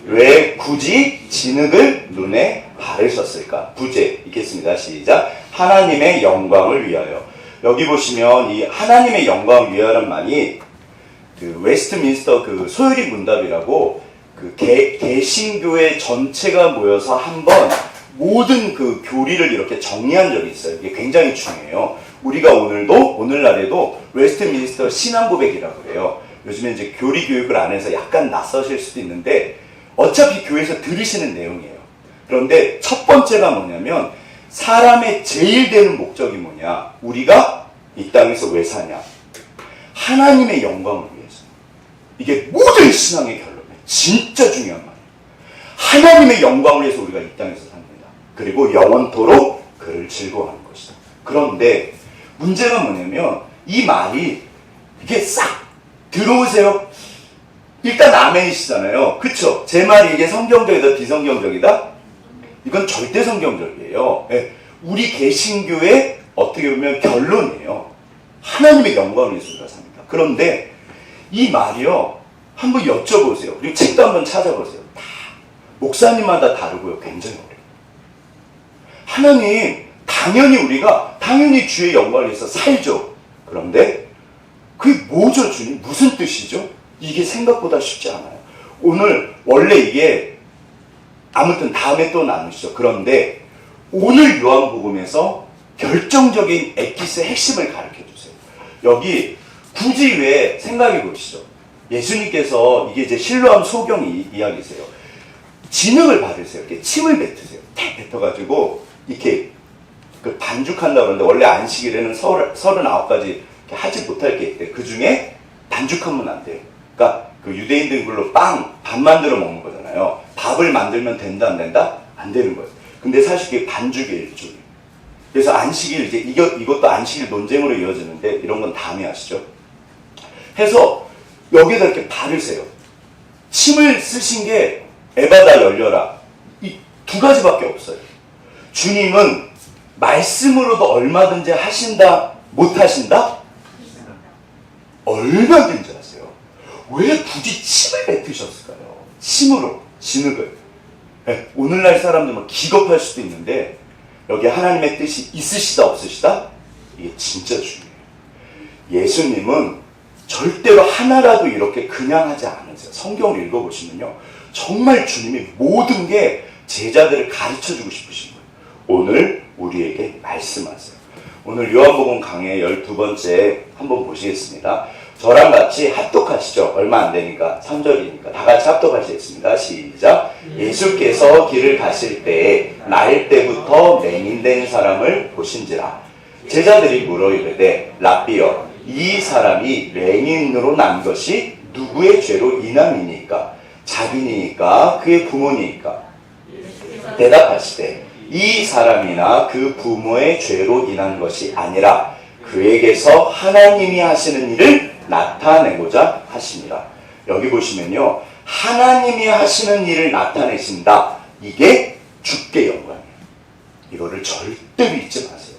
왜 굳이 진흙을 눈에 바르셨을까? 부제 읽겠습니다. 시작. 하나님의 영광을 위하여. 여기 보시면 이 하나님의 영광을 위하여란 말이 그 웨스트민스터 그 소요리 문답이라고 그 개신교회 전체가 모여서 한번 모든 그 교리를 이렇게 정리한 적이 있어요. 이게 굉장히 중요해요. 우리가 오늘날에도 웨스트민스터 신앙고백이라고 그래요. 요즘에 이제 교리 교육을 안 해서 약간 낯서실 수도 있는데 어차피 교회에서 들으시는 내용이에요. 그런데 첫 번째가 뭐냐면 사람의 제일 되는 목적이 뭐냐? 우리가 이 땅에서 왜 사냐? 하나님의 영광을 위해서. 이게 모든 신앙의 결론이에요. 진짜 중요한 말이에요. 하나님의 영광을 위해서 우리가 이 땅에서 삽니다. 그리고 영원토록 그를 즐거워하는 것이다. 그런데 문제가 뭐냐면 이 말이 이게 싹 들어오세요. 일단 아멘이시잖아요. 그쵸? 제 말이 이게 성경적이다 비성경적이다? 이건 절대 성경적이에요. 네. 우리 개신교의 어떻게 보면 결론이에요. 하나님의 영광을 위해서 우리가 삽니다. 그런데 이 말이요. 한번 여쭤보세요. 그리고 책도 한번 찾아보세요. 다 목사님마다 다르고요. 굉장히 어려워요. 하나님 당연히 주의 영광을 위해서 살죠. 그런데 그게 뭐죠, 주님? 무슨 뜻이죠? 이게 생각보다 쉽지 않아요. 오늘 원래 이게 아무튼 다음에 또 나누시죠. 그런데 오늘 요한복음에서 결정적인 엑기스의 핵심을 가르쳐 주세요. 여기 굳이 왜 생각해 보시죠. 예수님께서 이게 이제 실로암 소경 이야기세요. 진흙을 바르세요. 이렇게 침을 뱉으세요. 탁 뱉어가지고 이렇게 그 반죽한다고 그러는데 원래 안식일에는 39가지 하지 못할 게 있대요. 그 중에 반죽하면 안 돼요. 그러니까 그 유대인들 그걸로 밥 만들어 먹는 거잖아요. 밥을 만들면 된다 안 된다? 안 되는 거예요. 근데 사실 그게 반죽이에요. 일종의. 그래서 안식일 이제 이것도 안식일 논쟁으로 이어지는데 이런 건 다음에 하시죠. 해서 여기에다 이렇게 바르세요. 침을 쓰신 게 에바다 열려라. 이 두 가지밖에 없어요. 주님은 말씀으로도 얼마든지 하신다, 못 하신다? 얼마든지 하세요. 왜 굳이 침을 뱉으셨을까요? 침으로, 진흙을. 네, 오늘날 사람들 막 기겁할 수도 있는데 여기 하나님의 뜻이 있으시다 없으시다? 이게 진짜 중요해요. 예수님은 절대로 하나라도 이렇게 그냥 하지 않으세요. 성경을 읽어보시면요. 정말 주님이 모든 게 제자들을 가르쳐주고 싶으신 거예요. 오늘 우리에게 말씀하세요. 오늘 요한복음 강의 12번째 한번 보시겠습니다. 저랑 같이 합독하시죠. 얼마 안 되니까 3절이니까 다 같이 합독하시겠습니다. 시작. 예수께서 길을 가실 때에 나일 때부터 맹인된 사람을 보신지라. 제자들이 물어 이르되 랍비여 이 사람이 맹인으로 난 것이 누구의 죄로 인함이니까? 자기니까 그의 부모니까? 대답하시되 이 사람이나 그 부모의 죄로 인한 것이 아니라 그에게서 하나님이 하시는 일을 나타내고자 하십니다. 여기 보시면요. 하나님이 하시는 일을 나타내신다. 이게 주께 영광이에요. 이거를 절대로 잊지 마세요.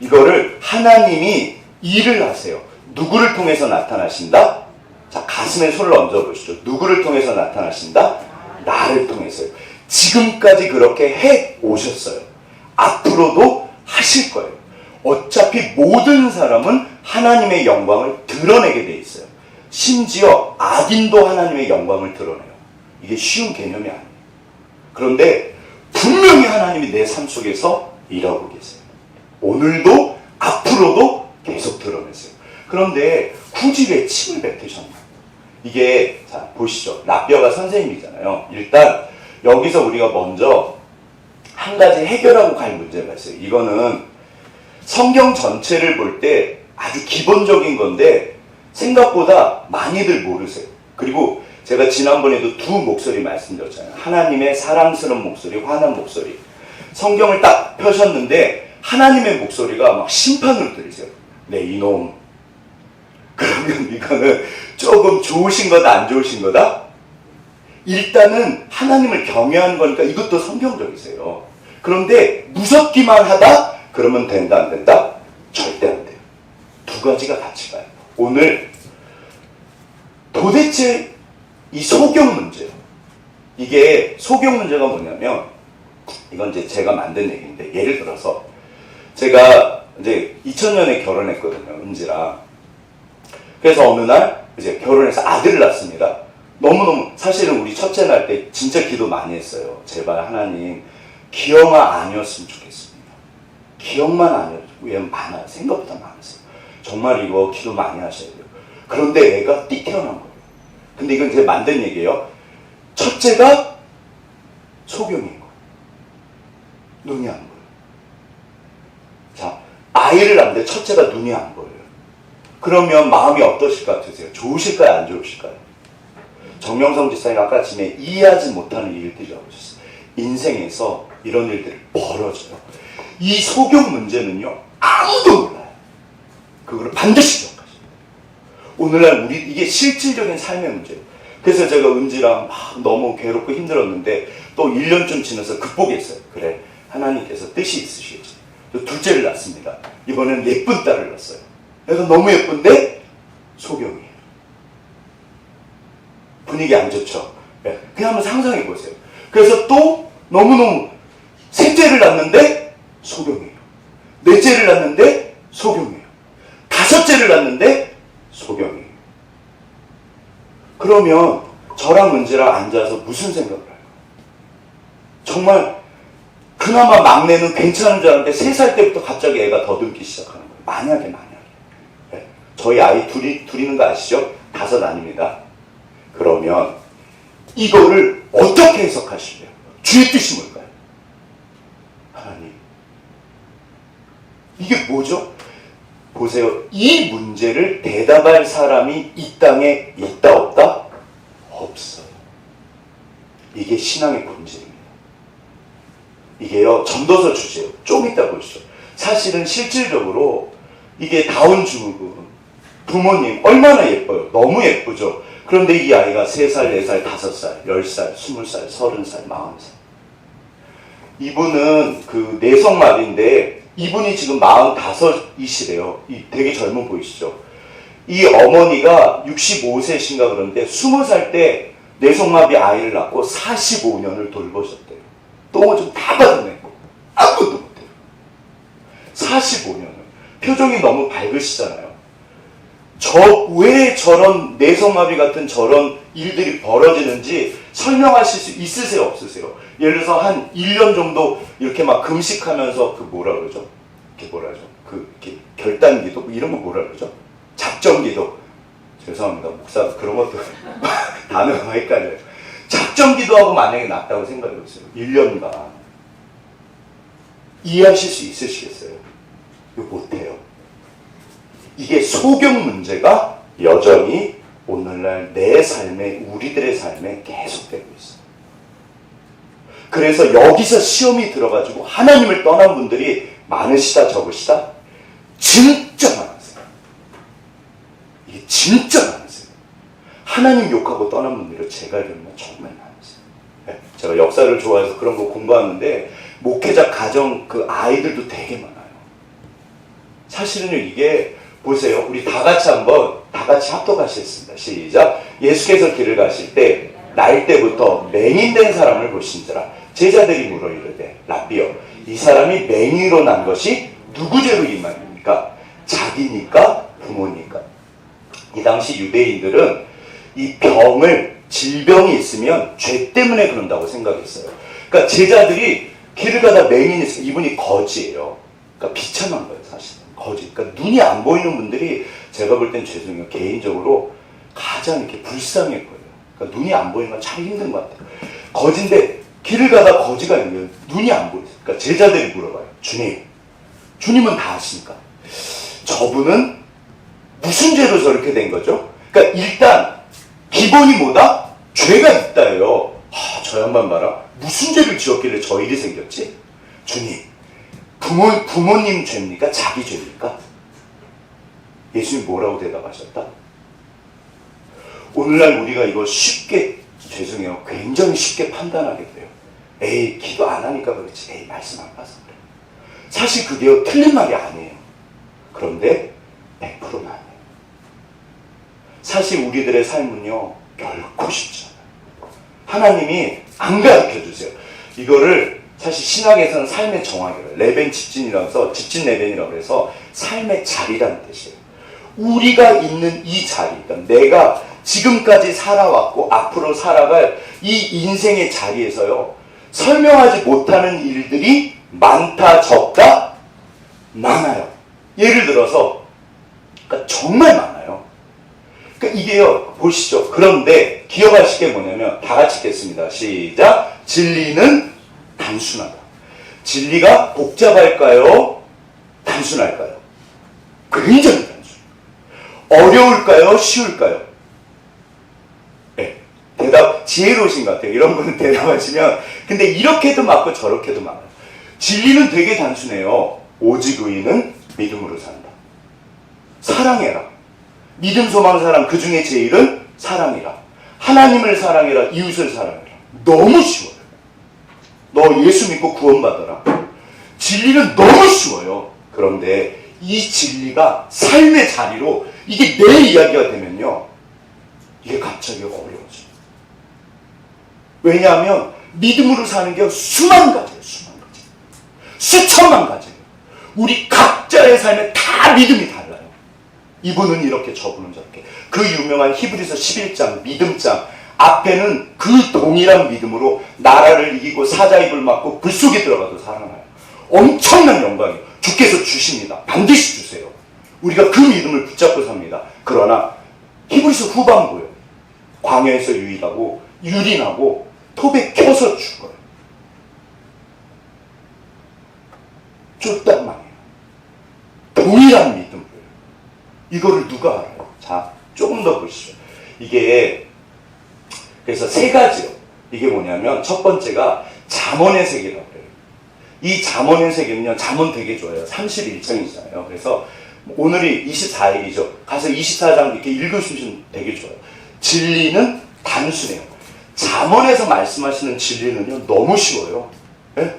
이거를 하나님이 일을 하세요. 누구를 통해서 나타나신다? 자, 가슴에 손을 얹어보시죠. 누구를 통해서 나타나신다? 나를 통해서요. 지금까지 그렇게 해 오셨어요. 앞으로도 하실 거예요. 어차피 모든 사람은 하나님의 영광을 드러내게 돼 있어요. 심지어 악인도 하나님의 영광을 드러내요. 이게 쉬운 개념이 아니에요. 그런데 분명히 하나님이 내 삶 속에서 일하고 계세요. 오늘도 앞으로도 계속 드러내세요. 그런데 굳이 왜 침을 뱉으셨나? 이게 자 보시죠. 랍비어가 선생님이잖아요. 일단 여기서 우리가 먼저 한 가지 해결하고 갈 문제가 있어요. 이거는 성경 전체를 볼 때 아주 기본적인 건데 생각보다 많이들 모르세요. 그리고 제가 지난번에도 두 목소리 말씀드렸잖아요. 하나님의 사랑스러운 목소리, 화난 목소리. 성경을 딱 펴셨는데 하나님의 목소리가 막 심판으로 들리세요. 네, 이놈. 그러면 이거는 조금 좋으신 거다, 안 좋으신 거다? 일단은 하나님을 경외하는 거니까 이것도 성경적이세요. 그런데 무섭기만 하다? 그러면 된다, 안 된다? 절대 안 돼요. 두 가지가 같이 가요. 오늘 도대체 이 소경 문제, 이게 소경 문제가 뭐냐면, 이건 이제 제가 만든 얘기인데, 예를 들어서 제가 이제 2000년에 결혼했거든요, 은지랑. 그래서 어느 날 이제 결혼해서 아들을 낳습니다. 너무너무, 사실은 우리 첫째 날 때 진짜 기도 많이 했어요. 제발 하나님, 기형아 아니었으면 좋겠습니다. 기형만 아니었으면, 왜 많아요. 생각보다 많았어요. 정말 이거 기도 많이 하셔야 돼요. 그런데 애가 띡 태어난 거예요. 근데 이건 제가 만든 얘기예요. 첫째가 소경인 거예요. 눈이 안 보여요. 자, 아이를 낳는데 첫째가 눈이 안 보여요. 그러면 마음이 어떠실 것 같으세요? 좋으실까요? 안 좋으실까요? 정명성 지사님 아까 아침에 이해하지 못하는 일들이라고 하셨어요. 인생에서 이런 일들이 벌어져요. 이 소경 문제는요, 아무도 몰라요. 그거를 반드시 기억하셔야 돼요. 오늘날 우리, 이게 실질적인 삶의 문제예요. 그래서 제가 은지랑 막 너무 괴롭고 힘들었는데 또 1년쯤 지나서 극복했어요. 그래, 하나님께서 뜻이 있으시겠지. 또 둘째를 낳습니다. 이번엔 예쁜 딸을 낳았어요. 내가 너무 예쁜데 소경이에요. 분위기 안 좋죠. 네, 그냥 한번 상상해 보세요. 그래서 또 너무너무 셋째를 낳는데 소경이에요. 넷째를 낳는데 소경이에요. 다섯째를 낳는데 소경이에요. 그러면 저랑 은지랑 앉아서 무슨 생각을 할까요? 정말 그나마 막내는 괜찮은 줄 알았는데 3살 때부터 갑자기 애가 더듬기 시작하는 거예요. 만약에. 네. 저희 아이 둘이는 거 아시죠? 5 아닙니다. 그러면 이거를 어떻게 해석하실래요? 주의 뜻이 뭘까요? 하나님, 이게 뭐죠? 보세요. 이 문제를 대답할 사람이 이 땅에 있다 없다? 없어요. 이게 신앙의 본질입니다. 이게요, 전도서 주제요. 좀 이따 보시죠. 사실은 실질적으로 이게 다운 증후군, 부모님 얼마나 예뻐요. 너무 예쁘죠. 그런데 이 아이가 3살, 4살, 5살, 10살, 20살, 30살, 40살. 이분은 그 내성마비인데 이분이 지금 45이시래요. 되게 젊어 보이시죠? 이 어머니가 65세신가 그런데 20살 때 내성마비 아이를 낳고 45년을 돌보셨대요. 똥을 좀 다 받아내고 아무것도 못해요. 45년을. 표정이 너무 밝으시잖아요. 왜 저런 내성마비 같은 저런 일들이 벌어지는지 설명하실 수 있으세요? 없으세요? 예를 들어서 한 1년 정도 이렇게 막 금식하면서 그 뭐라 그러죠? 이렇게 결단기도 이런 거 뭐라 그러죠? 작정기도. 죄송합니다. 목사 그런 것도 단어가 많이 헷갈려요. 작정기도하고 만약에 낫다고 생각해보세요. 1년간. 이해하실 수 있으시겠어요? 이거 못해요. 이게 소경 문제가 여전히 오늘날 내 삶에, 우리들의 삶에 계속되고 있어요. 그래서 여기서 시험이 들어가지고 하나님을 떠난 분들이 많으시다 적으시다? 진짜 많으세요. 이게 진짜 많으세요. 하나님 욕하고 떠난 분들이 제가 알기로는 정말 많으세요. 네, 제가 역사를 좋아해서 그런 거 공부하는데 목회자 가정 그 아이들도 되게 많아요. 사실은요, 이게 보세요. 우리 다 같이 합독하시겠습니다. 시작. 예수께서 길을 가실 때 날 때부터 맹인된 사람을 보신지라. 제자들이 물어 이르되 랍비여, 이 사람이 맹인으로 난 것이 누구 죄로 이 말입니까? 자기니까 부모니까. 이 당시 유대인들은 이 질병이 있으면 죄 때문에 그런다고 생각했어요. 그러니까 제자들이 길을 가다 맹인이 있으면 이분이 거지예요. 그러니까 비참한 거예요, 사실. 거지. 그러니까 눈이 안 보이는 분들이 제가 볼 땐 죄송해요. 개인적으로 가장 이렇게 불쌍할 거예요. 그러니까 눈이 안 보이는 건 참 힘든 것 같아요. 거지인데 길을 가다 거지가 있는 눈이 안 보여요. 그러니까 제자들이 물어봐요. 주님은 다 아십니까? 저분은 무슨 죄로 저렇게 된 거죠? 그러니까 일단 기본이 뭐다? 죄가 있다예요. 저 양반 봐라. 무슨 죄를 지었길래 저 일이 생겼지? 주님, 부모님 죄입니까? 자기 죄입니까? 예수님 뭐라고 대답하셨다? 오늘날 우리가 이거 쉽게, 죄송해요, 굉장히 쉽게 판단하게 돼요. 에이, 기도 안 하니까 그렇지. 에이, 말씀 안 봐서 그래. 사실 그게요, 틀린 말이 아니에요. 그런데 100%는 아니에요. 사실 우리들의 삶은요, 결코 쉽지 않아요. 하나님이 안 가르쳐 주세요. 이거를 사실 신학에서는 삶의 정확이에요. 레벤 집진이라서 집진 레벤이라고 해서 삶의 자리라는 뜻이에요. 우리가 있는 이 자리, 그러니까 내가 지금까지 살아왔고 앞으로 살아갈 이 인생의 자리에서요, 설명하지 못하는 일들이 많다, 적다, 많아요. 예를 들어서 그러니까 정말 많아요. 그러니까 이게요, 보시죠. 그런데 기억하실 게 뭐냐면 다 같이 읽겠습니다. 시작. 진리는 단순하다. 진리가 복잡할까요? 단순할까요? 굉장히 단순해요. 어려울까요? 쉬울까요? 네. 대답 지혜로우신 것 같아요. 이런 거는 대답하시면. 근데 이렇게도 맞고 저렇게도 맞아요. 진리는 되게 단순해요. 오직 의인은 믿음으로 산다. 사랑해라. 믿음, 소망, 사랑, 그 중에 제일은 사랑이라. 하나님을 사랑해라. 이웃을 사랑해라. 너무 쉬워요. 너 예수 믿고 구원받아라. 진리는 너무 쉬워요. 그런데 이 진리가 삶의 자리로 이게 내 이야기가 되면요, 이게 갑자기 어려워져요. 왜냐하면 믿음으로 사는 게 수만 가지예요. 수만 가지. 수천만 가지예요. 우리 각자의 삶에 다 믿음이 달라요. 이분은 이렇게, 저분은 저렇게. 그 유명한 히브리서 11장 믿음장 앞에는 그 동일한 믿음으로 나라를 이기고 사자입을 맞고 불 속에 들어가도 살아나요. 엄청난 영광이에요. 주께서 주십니다. 반드시 주세요. 우리가 그 믿음을 붙잡고 삽니다. 그러나 히브리서 후반부에 광야에서 유일하고 유린하고 톱에 켜서 죽어요. 쫄딱 망해요. 동일한 믿음. 이거를 누가 알아요? 자, 조금 더 보시죠. 이게 그래서 세 가지요. 이게 뭐냐면 첫 번째가 잠언의 세계라고 해요. 이 잠언의 세계는요, 잠언 되게 좋아요. 31장이잖아요. 그래서 오늘이 24일이죠. 가서 24장 이렇게 읽으시면 되게 좋아요. 진리는 단순해요. 잠언에서 말씀하시는 진리는요, 너무 쉬워요. 네?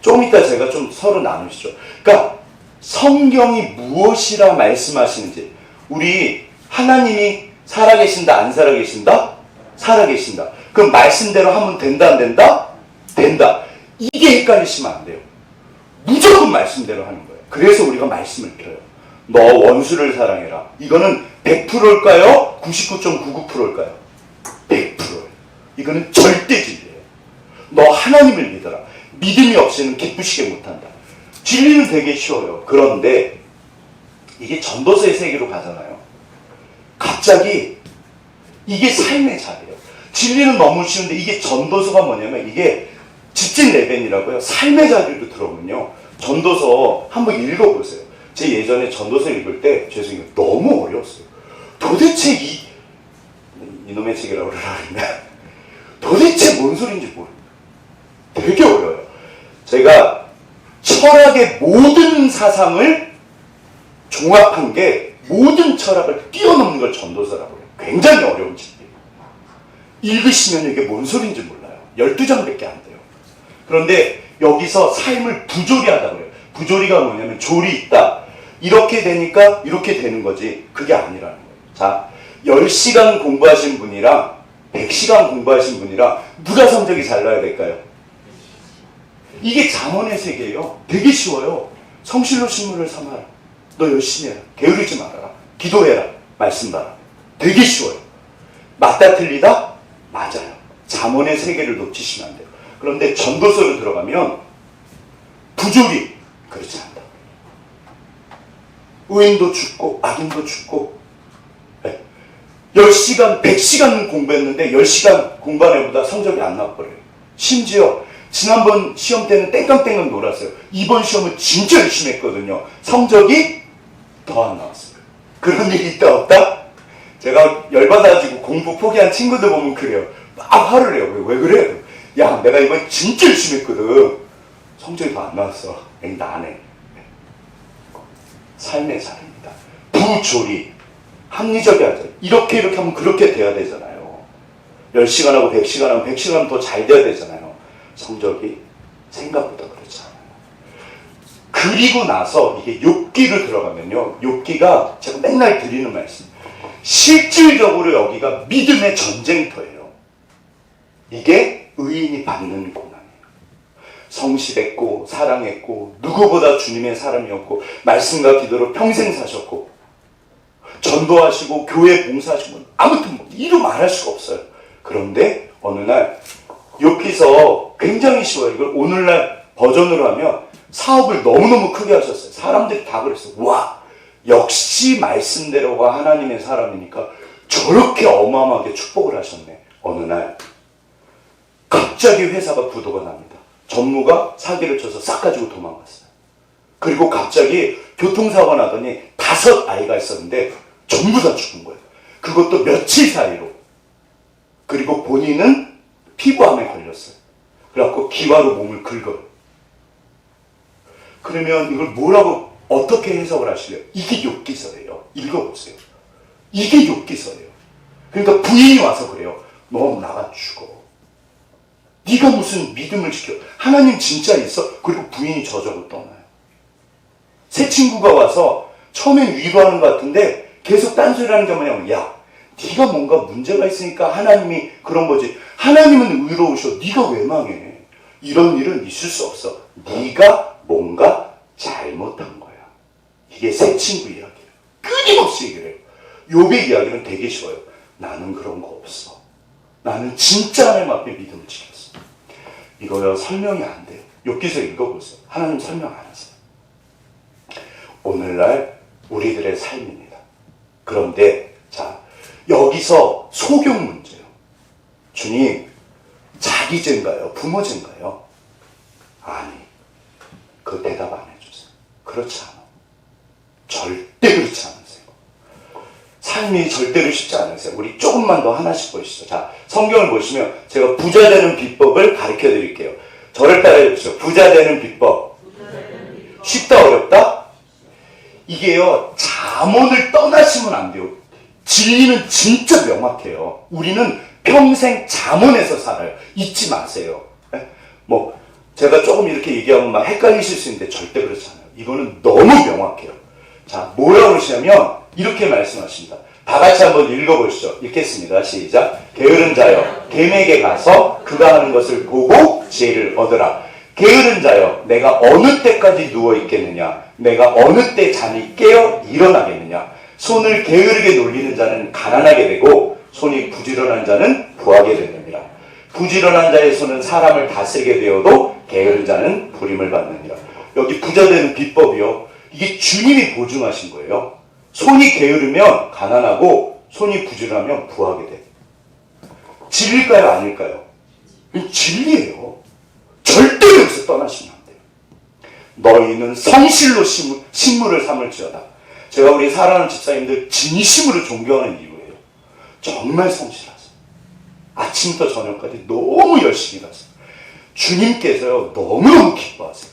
좀 이따 제가 좀 서로 나누시죠. 그러니까 성경이 무엇이라 말씀하시는지, 우리 하나님이 살아계신다, 안 살아계신다? 살아계신다. 그럼 말씀대로 하면 된다, 안 된다? 된다. 이게 헷갈리시면 안 돼요. 무조건 말씀대로 하는 거예요. 그래서 우리가 말씀을 펴요. 너 원수를 사랑해라. 이거는 100%일까요? 99.99%일까요? 100%예요. 이거는 절대 진리예요. 너 하나님을 믿어라. 믿음이 없이는 기쁘시게 못한다. 진리는 되게 쉬워요. 그런데 이게 전도서의 세계로 가잖아요. 갑자기 이게 삶의 자리예요. 진리는 너무 쉬운데 이게 전도서가 뭐냐면 이게 집진 레벤이라고요. 삶의 자리로 들어오면요, 전도서 한번 읽어보세요. 제 예전에 전도서 읽을 때 죄송해요. 너무 어려웠어요. 도대체 이놈의 책이라고 그러나 도대체 뭔 소리인지 모르겠어요. 되게 어려워요. 제가 철학의 모든 사상을 종합한 게 모든 철학을 뛰어넘는 걸 전도서라고 해요. 굉장히 어려운 책이에요. 읽으시면 이게 뭔 소리인지 몰라요. 12장밖에 안 돼요. 그런데 여기서 삶을 부조리하다고 해요. 부조리가 뭐냐면 조리 있다. 이렇게 되니까 이렇게 되는 거지. 그게 아니라는 거예요. 자, 10시간 공부하신 분이랑 100시간 공부하신 분이랑 누가 성적이 잘 나야 될까요? 이게 잠언의 세계예요. 되게 쉬워요. 성실로 신문을 삼아라. 너 열심히 해라. 게으르지 말아라. 기도해라. 말씀 봐라. 되게 쉬워요. 맞다 틀리다? 맞아요. 잠언의 세계를 놓치시면 안 돼요. 그런데 전도서로 들어가면 부조리, 그렇지 않다. 의인도 죽고 악인도 죽고, 네. 10시간, 100시간 공부했는데 10시간 공부한 애보다 성적이 안 나와버려요. 심지어 지난번 시험 때는 땡깡땡깡 놀았어요. 이번 시험은 진짜 열심히 했거든요. 성적이 더 안 나왔어요. 그런 일이 있다 없다? 제가 열받아가지고 공부 포기한 친구들 보면 그래요. 막 화를 내요. 왜 그래요? 야, 내가 이번 진짜 열심히 했거든. 성적이 더 안 나왔어. 에이, 나 안 해. 삶의 자리입니다. 부조리, 합리적이 하죠. 이렇게 하면 그렇게 돼야 되잖아요. 10시간 하고 100시간 하면 100시간 하면 더 잘 돼야 되잖아요. 성적이 생각보다 그렇지 않아요. 그리고 나서 이게 욥기로 들어가면요, 욥기가 제가 맨날 드리는 말씀, 실질적으로 여기가 믿음의 전쟁터예요. 이게 의인이 받는 고난이에요. 성실했고 사랑했고 누구보다 주님의 사람이었고 말씀과 기도로 평생 사셨고 전도하시고 교회 봉사하시고 아무튼 뭐 이루 말할 수가 없어요. 그런데 어느 날 욥기서 굉장히 쉬워요. 이걸 오늘날 버전으로 하면 사업을 너무너무 크게 하셨어요. 사람들이 다 그랬어요. 와, 역시 말씀대로가 하나님의 사람이니까 저렇게 어마어마하게 축복을 하셨네. 어느 날 갑자기 회사가 부도가 납니다. 전무가 사기를 쳐서 싹 가지고 도망갔어요. 그리고 갑자기 교통사고가 나더니 5 아이가 있었는데 전부 다 죽은 거예요. 그것도 며칠 사이로. 그리고 본인은 피부암에 걸렸어요. 그래갖고 기와로 몸을 긁어요. 그러면 이걸 뭐라고 어떻게 해석을 하실래요? 이게 욥기서예요. 읽어보세요. 이게 욥기서예요. 그러니까 부인이 와서 그래요. 너 나가 죽어. 네가 무슨 믿음을 지켜. 하나님 진짜 있어? 그리고 부인이 저절로 떠나요. 새 친구가 와서 처음엔 위로하는 것 같은데 계속 딴소리하는 게 뭐냐면 야, 네가 뭔가 문제가 있으니까 하나님이 그런 거지. 하나님은 의로우셔. 네가 왜 망해? 이런 일은 있을 수 없어. 네가 뭔가 잘못한 거야. 이게 새 친구 이야기예요. 끊임없이 얘기를 해요. 욥의 이야기는 되게 쉬워요. 나는 그런 거 없어. 나는 진짜 하나님 앞에 믿음을 지켰어. 이거요 설명이 안 돼요. 욥기서 읽어보세요. 하나님 설명 안 하세요. 오늘날 우리들의 삶입니다. 그런데 자 여기서 소경 문제요. 주님 자기 죄인가요? 부모 죄인가요? 아니, 그 대답 안 해주세요. 그렇지 않아. 절대 그렇지 않으세요. 삶이 절대로 쉽지 않으세요. 우리 조금만 더 하나씩 보시죠. 자, 성경을 보시면 제가 부자 되는 비법을 가르쳐 드릴게요. 저를 따라해 보시죠. 부자 되는 비법. 쉽다 어렵다? 이게요 잠언을 떠나시면 안 돼요. 진리는 진짜 명확해요. 우리는 평생 잠언에서 살아요. 잊지 마세요. 뭐 제가 조금 이렇게 얘기하면 막 헷갈리실 수 있는데 절대 그렇지 않아요. 이거는 너무 명확해요. 자, 뭐라고 그러시냐면 이렇게 말씀하십니다. 다 같이 한번 읽어보시죠. 읽겠습니다. 시작. 게으른 자여, 겜에게 가서 그가 하는 것을 보고 지혜를 얻으라. 게으른 자여, 내가 어느 때까지 누워있겠느냐? 내가 어느 때 잠이 깨어 일어나겠느냐? 손을 게으르게 놀리는 자는 가난하게 되고 손이 부지런한 자는 부하게 되느니라. 부지런한 자의 손은 사람을 다스리게 되어도 게으른 자는 부림을 받느니라. 여기 부자 되는 비법이요. 이게 주님이 보증하신 거예요. 손이 게으르면 가난하고 손이 부지런하면 부하게 돼. 진리일까요? 아닐까요? 진리예요. 절대 여기서 떠나시면 안 돼요. 너희는 성실로 식물을 삼을지어다. 제가 우리 사랑하는 집사님들 진심으로 존경하는 이유예요. 정말 성실하세요. 아침부터 저녁까지 너무 열심히 하세요. 주님께서요 너무너무 기뻐하세요.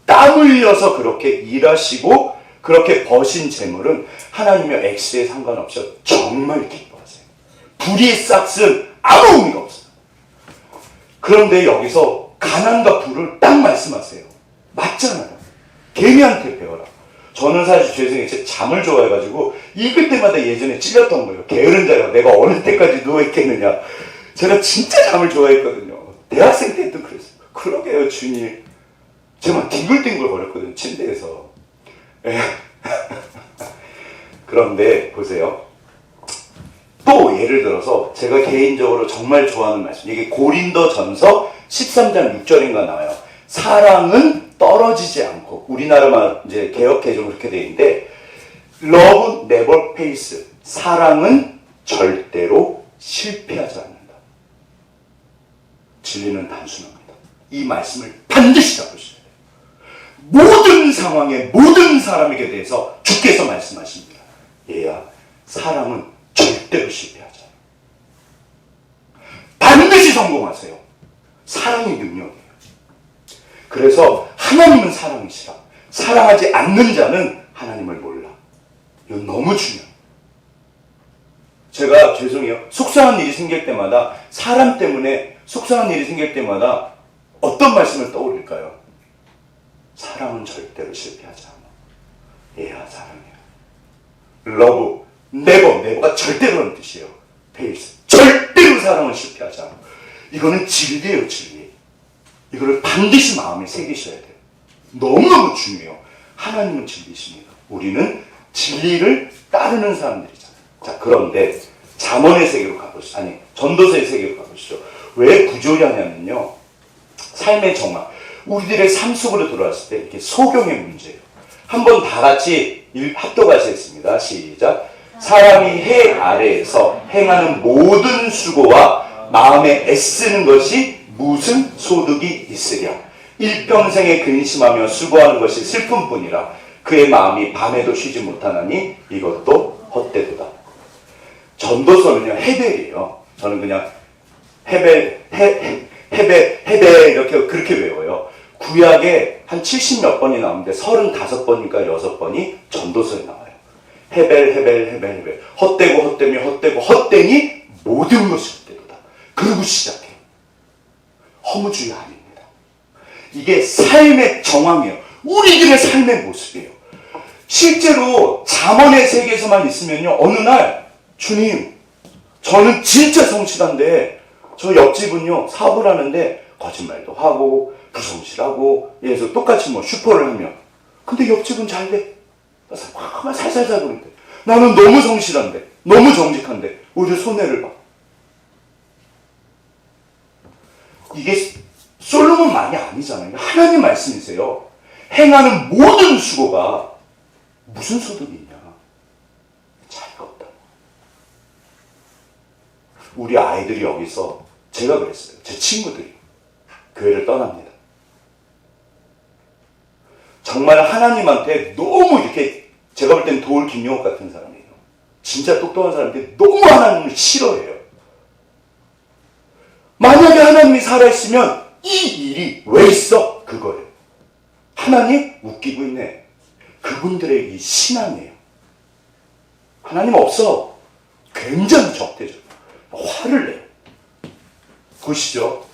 땀 흘려서 그렇게 일하시고 그렇게 버신 재물은 하나님의 액수에 상관없이 정말 기뻐하세요. 불이 싹슨 아무 의미가 없어요. 그런데 여기서 가난과 부를 딱 말씀하세요. 맞잖아요. 개미한테 배워라. 저는 사실 죄송해요. 제가 잠을 좋아해가지고 읽을 때마다 예전에 찔렸던 거예요. 게으른 자여, 내가 어느 때까지 누워있겠느냐. 제가 진짜 잠을 좋아했거든요. 대학생 때도 그랬어요. 그러게요, 주님. 제가 막 뒹굴뒹굴 거렸거든요, 침대에서. 그런데 보세요. 또 예를 들어서 제가 개인적으로 정말 좋아하는 말씀. 이게 고린도전서 13장 6절인가 나와요. 사랑은 떨어지지 않고, 우리나라만 이제 개혁개정 그렇게 돼 있는데, Love never fails. 사랑은 절대로 실패하지 않는다. 진리는 단순합니다. 이 말씀을 반드시 잡으셔야 돼요. 모든 상황에 모든 사람에게 대해서 주께서 말씀하십니다. 얘야, 사랑은 절대로 실패하지 않아요. 반드시 성공하세요. 사랑이 능력이에요. 그래서 하나님은 사랑이시라. 사랑하지 않는 자는 하나님을 몰라. 이건 너무 중요해요. 제가 죄송해요. 속상한 일이 생길 때마다, 사람 때문에 속상한 일이 생길 때마다 어떤 말씀을 떠올릴까요? 사랑은 절대로 실패하지 않아. 얘야, 사랑이야. Love, never, never가 절대로라는 뜻이에요. fails. 절대로 사랑은 실패하지 않아. 이거는 진리예요, 진리. 이거를 반드시 마음에 새기셔야 돼요. 너무너무 중요해요. 하나님은 진리십니다. 우리는 진리를 따르는 사람들이잖아요. 자, 그런데 잠언의 세계로 가보시죠. 아니, 전도서의 세계로 가보시죠. 왜 부조리하냐면요. 삶의 정황. 우리들의 삶 속으로 들어왔을 때 이렇게 소경의 문제예요. 한번 다 같이 합독하시겠습니다. 시작. 사람이 해 아래에서 행하는 모든 수고와 마음에 애쓰는 것이 무슨 소득이 있으랴. 일평생에 근심하며 수고하는 것이 슬픔뿐이라. 그의 마음이 밤에도 쉬지 못하나니 이것도 헛되도다. 전도서는요, 헤벨이에요. 저는 그냥 헤벨 이렇게 그렇게 외워요. 구약에 한 70몇 번이 나오는데 35번인가 6번이 전도서에 나와요. 헤벨 헛되고 헛되니 모든 것이 헛되도다. 그러고 시작해요. 허무주의 아닙니다. 이게 삶의 정황이에요. 우리들의 삶의 모습이에요. 실제로 잠언의 세계에서만 있으면요, 어느 날 주님, 저는 진짜 성실한데 저 옆집은요 사업을 하는데 거짓말도 하고 부성실하고 예서 똑같이 뭐 슈퍼를 하면 근데 옆집은 잘 돼. 살살 살고 있는데 나는 너무 성실한데 너무 정직한데 오히려 손해를 봐. 이게 솔로몬만이 아니잖아요. 하나님 말씀이세요. 행하는 모든 수고가 무슨 소득이 있냐? 차이가 없다. 우리 아이들이 여기서 제가 그랬어요. 제 친구들이 교회를 떠납니다. 정말 하나님한테 너무 이렇게 제가 볼 때는 도울 김용옥 같은 사람이에요. 진짜 똑똑한 사람인데 너무 하나님을 싫어해요. 만약에 하나님이 살아있으면 이 일이 왜 있어? 그거예요. 하나님 웃기고 있네. 그분들의 이 신앙이에요. 하나님 없어. 굉장히 적대적. 화를 내요. 보시죠.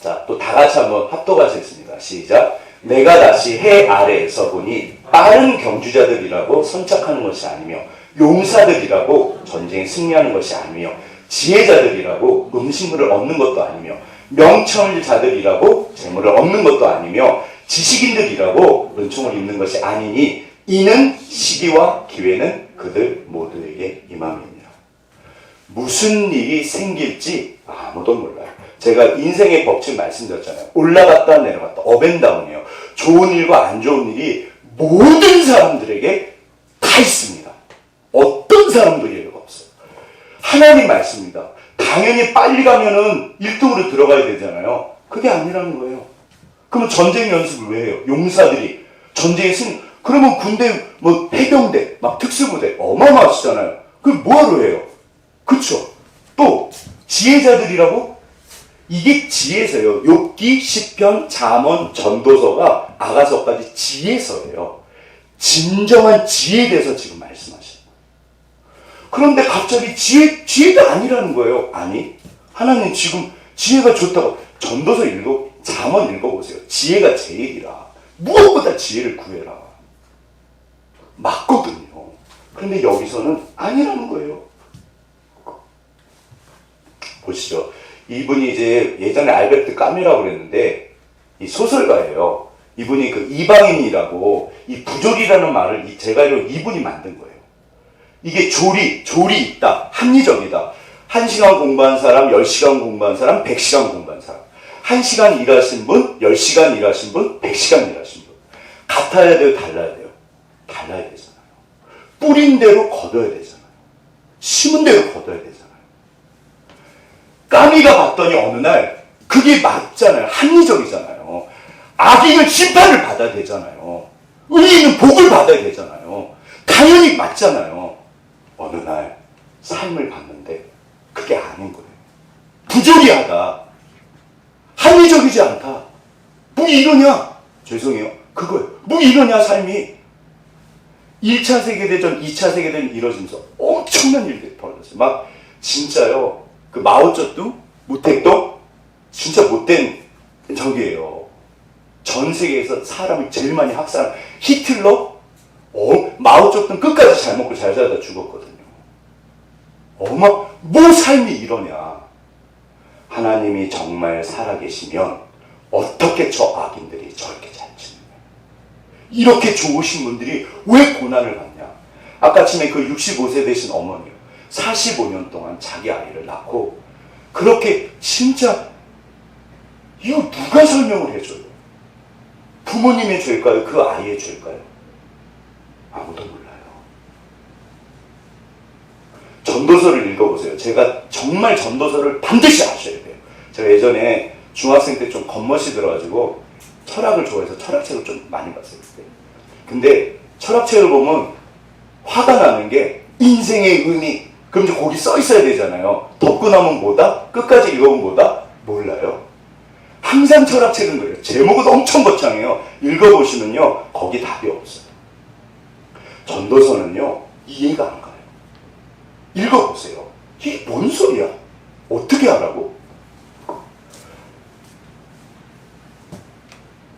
자, 또 다 같이 한번 합독하시겠습니다. 시작. 내가 다시 해 아래에서 보니 빠른 경주자들이라고 선착하는 것이 아니며 용사들이라고 전쟁에 승리하는 것이 아니며 지혜자들이라고 음식물을 얻는 것도 아니며 명철자들이라고 재물을 얻는 것도 아니며 지식인들이라고 은총을 입는 것이 아니니 이는 시기와 기회는 그들 모두에게 임함이니라. 무슨 일이 생길지 아무도 몰라요. 제가 인생의 법칙 말씀드렸잖아요. 올라갔다 내려갔다 업앤다운이에요. 좋은 일과 안 좋은 일이 모든 사람들에게 다 있습니다. 어떤 사람도 예외가 없어요. 하나님 말씀입니다. 당연히 빨리 가면은 1등으로 들어가야 되잖아요. 그게 아니라는 거예요. 그러면 전쟁 연습을 왜 해요? 용사들이 전쟁에 그러면 군대, 뭐 해병대, 막 특수부대 어마어마하시잖아요. 그럼 뭐하러 해요? 그쵸? 또 지혜자들이라고? 이게 지혜서예요. 욥기, 시편, 잠언, 전도서가 아가서까지 지혜서예요. 진정한 지혜에 대해서 지금 말씀하시는 거예요. 그런데 갑자기 지혜가 아니라는 거예요. 아니, 하나님 지금 지혜가 좋다고 전도서 잠언 읽어보세요. 지혜가 제일이라. 무엇보다 지혜를 구해라. 맞거든요. 그런데 여기서는 아니라는 거예요. 보시죠. 이분이 이제 예전에 알베르트 까뮤라고 그랬는데 이 소설가예요. 이분이 그 이방인이라고 이 부조리라는 말을 제가 알기로 이분이 만든 거예요. 이게 조리 있다. 합리적이다. 1시간 공부한 사람, 10시간 공부한 사람, 100시간 공부한 사람. 1시간 일하신 분, 10시간 일하신 분, 100시간 일하신 분. 같아야 돼요? 달라야 돼요? 달라야 되잖아요. 뿌린 대로 거둬야 되잖아요. 심은 대로 거둬야 되잖아요. 까미가 봤더니 어느 날 그게 맞잖아요. 합리적이잖아요. 악인은 심판을 받아야 되잖아요. 의인은 복을 받아야 되잖아요. 당연히 맞잖아요. 어느 날 삶을 봤는데 그게 아닌 거예요. 부조리하다. 합리적이지 않다. 뭐 이러냐? 죄송해요. 그거예요. 뭐 이러냐 삶이. 1차 세계대전, 2차 세계대전 이뤄지면서 엄청난 일들이 벌어졌어요. 막 진짜요. 그 마오쩌둥, 무택동 진짜 못된 적이에요. 전 세계에서 사람을 제일 많이 학살한 히틀러, 마오쩌둥 끝까지 잘 먹고 잘 살다 죽었거든요. 뭐 삶이 이러냐. 하나님이 정말 살아계시면 어떻게 저 악인들이 저렇게 잘 지느냐. 이렇게 좋으신 분들이 왜 고난을 받냐. 아까 아침에 그 65세 되신 어머니요. 45년 동안 자기 아이를 낳고 그렇게 진짜 이거 누가 설명을 해줘요? 부모님의 죄일까요? 그 아이의 죄일까요? 아무도 몰라요. 전도서를 읽어보세요. 제가 정말 전도서를 반드시 아셔야 돼요. 제가 예전에 중학생 때 좀 겉멋이 들어가지고 철학을 좋아해서 철학책을 좀 많이 봤어요. 그때. 근데 철학책을 보면 화가 나는 게 인생의 의미. 그럼 이제 거기 써 있어야 되잖아요. 덮고 나면 뭐다? 끝까지 읽어보면 뭐다? 몰라요. 항상 철학책은 그래요. 제목은 엄청 거창해요. 읽어보시면요. 거기 답이 없어요. 전도서는요. 이해가 안 가요. 읽어보세요. 이게 뭔 소리야? 어떻게 하라고?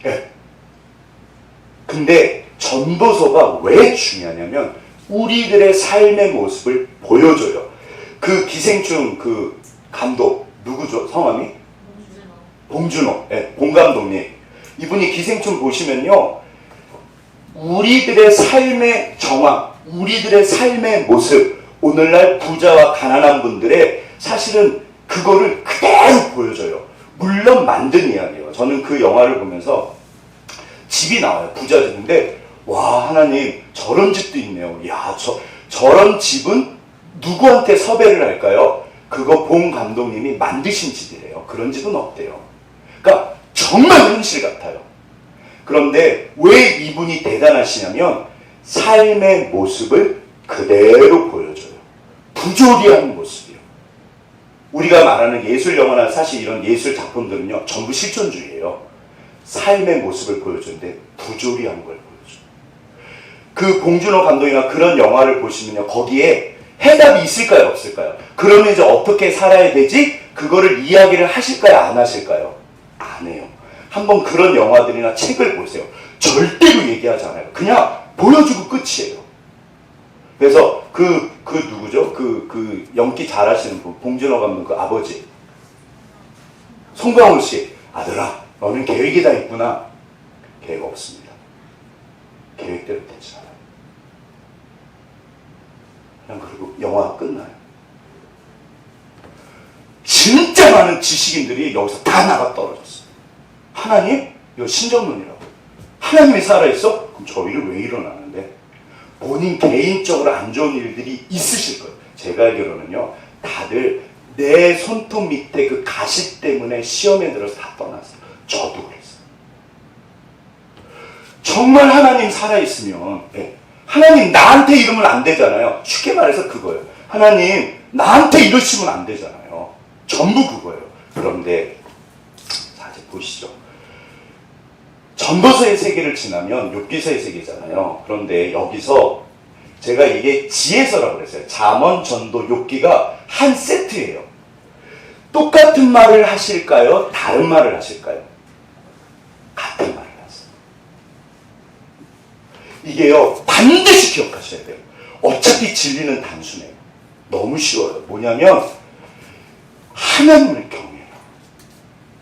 네. 근데 전도서가 왜 중요하냐면 우리들의 삶의 모습을 보여줘요. 그 기생충 그 감독 누구죠? 성함이? 봉준호. 네, 봉 감독님. 이분이 기생충 보시면요. 우리들의 삶의 정황, 우리들의 삶의 모습, 오늘날 부자와 가난한 분들의 사실은 그거를 그대로 보여줘요. 물론 만든 이야기예요. 저는 그 영화를 보면서 집이 나와요. 부자 집인데 와 하나님 저런 집도 있네요. 야 저런 집은 누구한테 섭외를 할까요? 그거 봉 감독님이 만드신 집이래요. 그런 집은 없대요. 그러니까 정말 현실 같아요. 그런데 왜 이분이 대단하시냐면 삶의 모습을 그대로 보여줘요. 부조리한 모습이요. 우리가 말하는 예술 영화나 사실 이런 예술 작품들은요 전부 실존주의예요. 삶의 모습을 보여주는데 부조리한 걸 보여줘요. 그 봉준호 감독이나 그런 영화를 보시면요 거기에 해답이 있을까요 없을까요? 그러면 이제 어떻게 살아야 되지? 그거를 이야기를 하실까요 안 하실까요? 안 해요. 한번 그런 영화들이나 책을 보세요. 절대로 얘기하지 않아요. 그냥 보여주고 끝이에요. 그래서 그 누구죠? 그 연기 잘하시는 분, 봉준호 감독 그 아버지. 송강호 씨, 아들아, 너는 계획이 다 있구나. 계획 없습니다. 계획대로 되지 않아요. 그냥 그리고 영화가 끝나요. 진짜 많은 지식인들이 여기서 다 나가 떨어졌어요. 하나님? 이거 신정론이라고. 하나님이 살아있어? 그럼 저 일이 왜 일어나는데? 본인 개인적으로 안 좋은 일들이 있으실 거예요. 제가 알기로는요, 다들 내 손톱 밑에 그 가시 때문에 시험에 들어서 다 떠났어요. 저도 그랬어요. 정말 하나님 살아있으면, 네. 하나님 나한테 이러면 안 되잖아요. 쉽게 말해서 그거예요. 하나님 나한테 이러시면 안 되잖아요. 전부 그거예요. 그런데, 자, 이제 보시죠. 전도서의 세계를 지나면 욥기서의 세계잖아요. 그런데 여기서 제가 이게 지혜서라고 그랬어요. 잠언, 전도, 욥기가 한 세트예요. 똑같은 말을 하실까요? 다른 말을 하실까요? 같은 말을 하세요. 이게요 반드시 기억하셔야 돼요. 어차피 진리는 단순해요. 너무 쉬워요. 뭐냐면 하나님을 경외해라.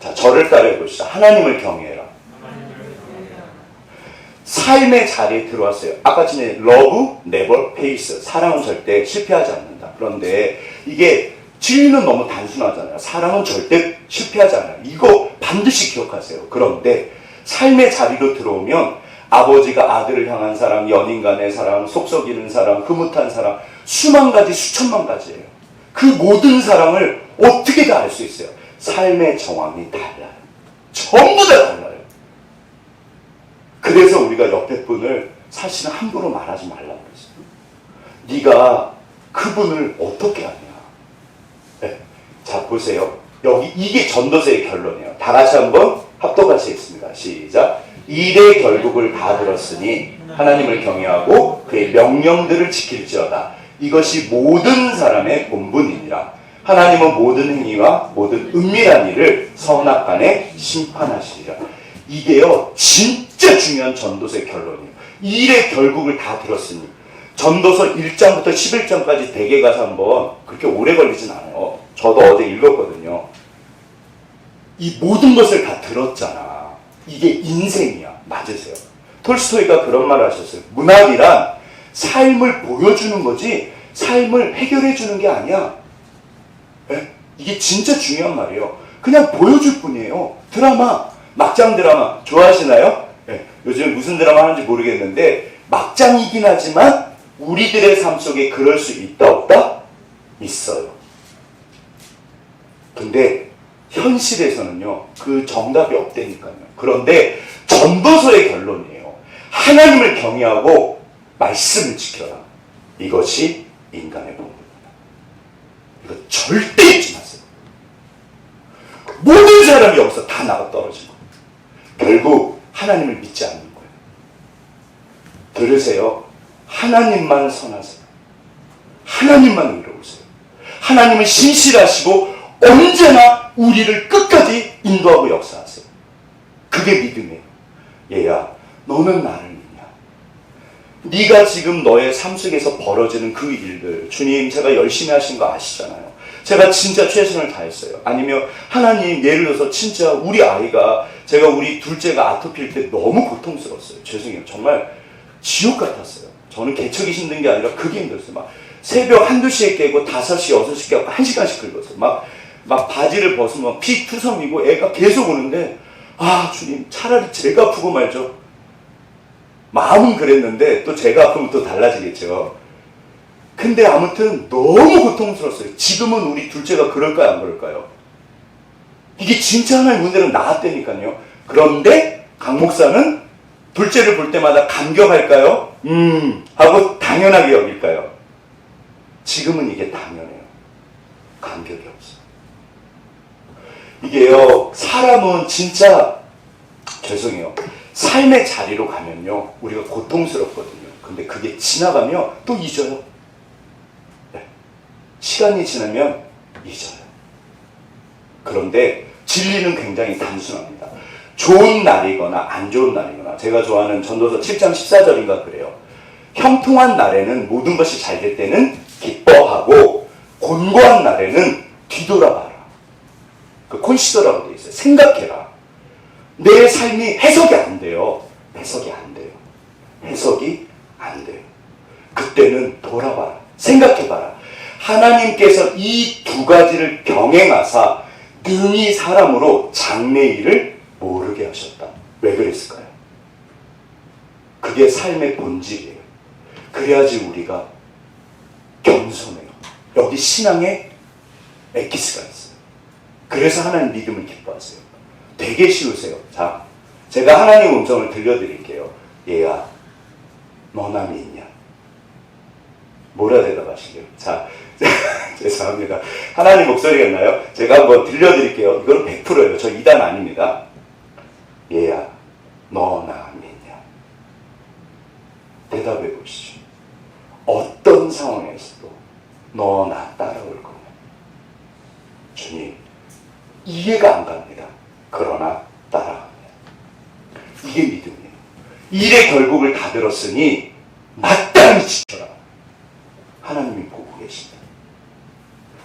자, 저를 따라해 보시죠. 하나님을 경외해라. 삶의 자리에 들어왔어요. 아까 전에 love, never fails. 사랑은 절대 실패하지 않는다. 그런데 이게 진리는 너무 단순하잖아요. 사랑은 절대 실패하지 않아요. 이거 반드시 기억하세요. 그런데 삶의 자리로 들어오면 아버지가 아들을 향한 사랑, 연인 간의 사랑, 속썩이는 사랑, 흐뭇한 사랑, 수만 가지, 수천만 가지예요. 그 모든 사랑을 어떻게 다 알 수 있어요? 삶의 정황이 달라요. 전부 다 달라요. 그래서 우리가 옆에 분을 사실은 함부로 말하지 말라고 그랬어요. 네가 그분을 어떻게 아냐. 네. 자, 보세요. 여기 이게 전도서의 결론이에요. 다 같이 한번 합독하시겠습니다. 시작. 일의 결국을 다 들었으니 하나님을 경외하고 그의 명령들을 지킬지어다. 이것이 모든 사람의 본분이니라. 하나님은 모든 행위와 모든 은밀한 일을 선악간에 심판하시리라. 이게요 진짜 중요한 전도서의 결론이에요. 일의 결국을 다 들었으니. 전도서 1장부터 11장까지 대개 가서 한번 그렇게 오래 걸리진 않아요. 저도 어제 읽었거든요. 이 모든 것을 다 들었잖아. 이게 인생이야. 맞으세요? 톨스토이가 그런 말을 하셨어요. 문학이란 삶을 보여주는 거지 삶을 해결해 주는 게 아니야. 네? 이게 진짜 중요한 말이에요. 그냥 보여줄 뿐이에요. 드라마, 막장 드라마 좋아하시나요? 네. 요즘 무슨 드라마 하는지 모르겠는데 막장이긴 하지만 우리들의 삶 속에 그럴 수 있다 없다? 있어요. 근데 현실에서는요, 그 정답이 없다니까요. 그런데 전도서의 결론이에요. 하나님을 경외하고 말씀을 지켜라. 이것이 인간의 본분이다. 이거 절대 잊지 마세요. 모든 사람이 여기서 다 나가 떨어진 거예요. 결국 하나님을 믿지 않는 거예요. 들으세요. 하나님만 선하세요. 하나님만 의로우세요. 하나님은 신실하시고 언제나 우리를 끝까지 인도하고 역사하세요. 그게 믿음이에요. 얘야, 너는 나를 믿냐? 네가 지금 너의 삶 속에서 벌어지는 그 일들, 주님 제가 열심히 하신 거 아시잖아요. 제가 진짜 최선을 다했어요. 아니면 하나님 예를 들어서 진짜 우리 아이가 제가 우리 둘째가 아토피일 때 너무 고통스러웠어요. 죄송해요. 정말 지옥 같았어요. 저는 개척이 힘든 게 아니라 그게 힘들었어요. 막 새벽 1~2시에 깨고 5시, 6시 깨고 1시간씩 긁었어요. 막 바지를 벗으면 피 투성이고 애가 계속 오는데 아 주님 차라리 제가 아프고 말죠. 마음은 그랬는데 또 제가 아프면 또 달라지겠죠. 근데 아무튼 너무 고통스러웠어요. 지금은 우리 둘째가 그럴까요 안 그럴까요? 이게 진짜 하나의 문제는 나았다니까요. 그런데 강 목사는 둘째를 볼 때마다 감격할까요? 하고 당연하게 여길까요? 지금은 이게 당연해요. 감격이 없어요. 이게요, 사람은 진짜, 죄송해요. 삶의 자리로 가면요, 우리가 고통스럽거든요. 근데 그게 지나가면 또 잊어요. 네. 시간이 지나면 잊어요. 그런데 진리는 굉장히 단순합니다. 좋은 날이거나 안 좋은 날이거나, 제가 좋아하는 전도서 7장 14절인가 그래요. 형통한 날에는 모든 것이 잘 될 때는 기뻐하고 곤고한 날에는 뒤돌아봐라. 그 콘시더라고 돼 있어요. 생각해라. 내 삶이 해석이 안 돼요. 해석이 안 돼요. 해석이 안 돼요. 그때는 돌아봐라. 생각해봐라. 하나님께서 이 두 가지를 병행하사 능히 사람으로 장래일을 모르게 하셨다. 왜 그랬을까요? 그게 삶의 본질이에요. 그래야지 우리가 겸손해요. 여기 신앙에 엑기스가 있어요. 그래서 하나님 믿음을 기뻐하세요. 되게 쉬우세요. 자, 제가 하나님 음성을 들려드릴게요. 얘야, 너나 믿냐? 뭐라 대답하시게요? 자, 죄송합니다. 하나님 목소리가 있나요? 제가 한번 들려드릴게요. 이건 100%예요. 저 2단 아닙니다. 얘야, 너나 믿냐? 대답해 보시죠. 어떤 상황에서도 너 나 따라올 거냐? 주님, 이해가 안 갑니다. 그러나 따라갑니다. 이게 믿음이에요. 일의 결국을 다 들었으니 마땅히 지켜라. 하나님이 보고 계십니다.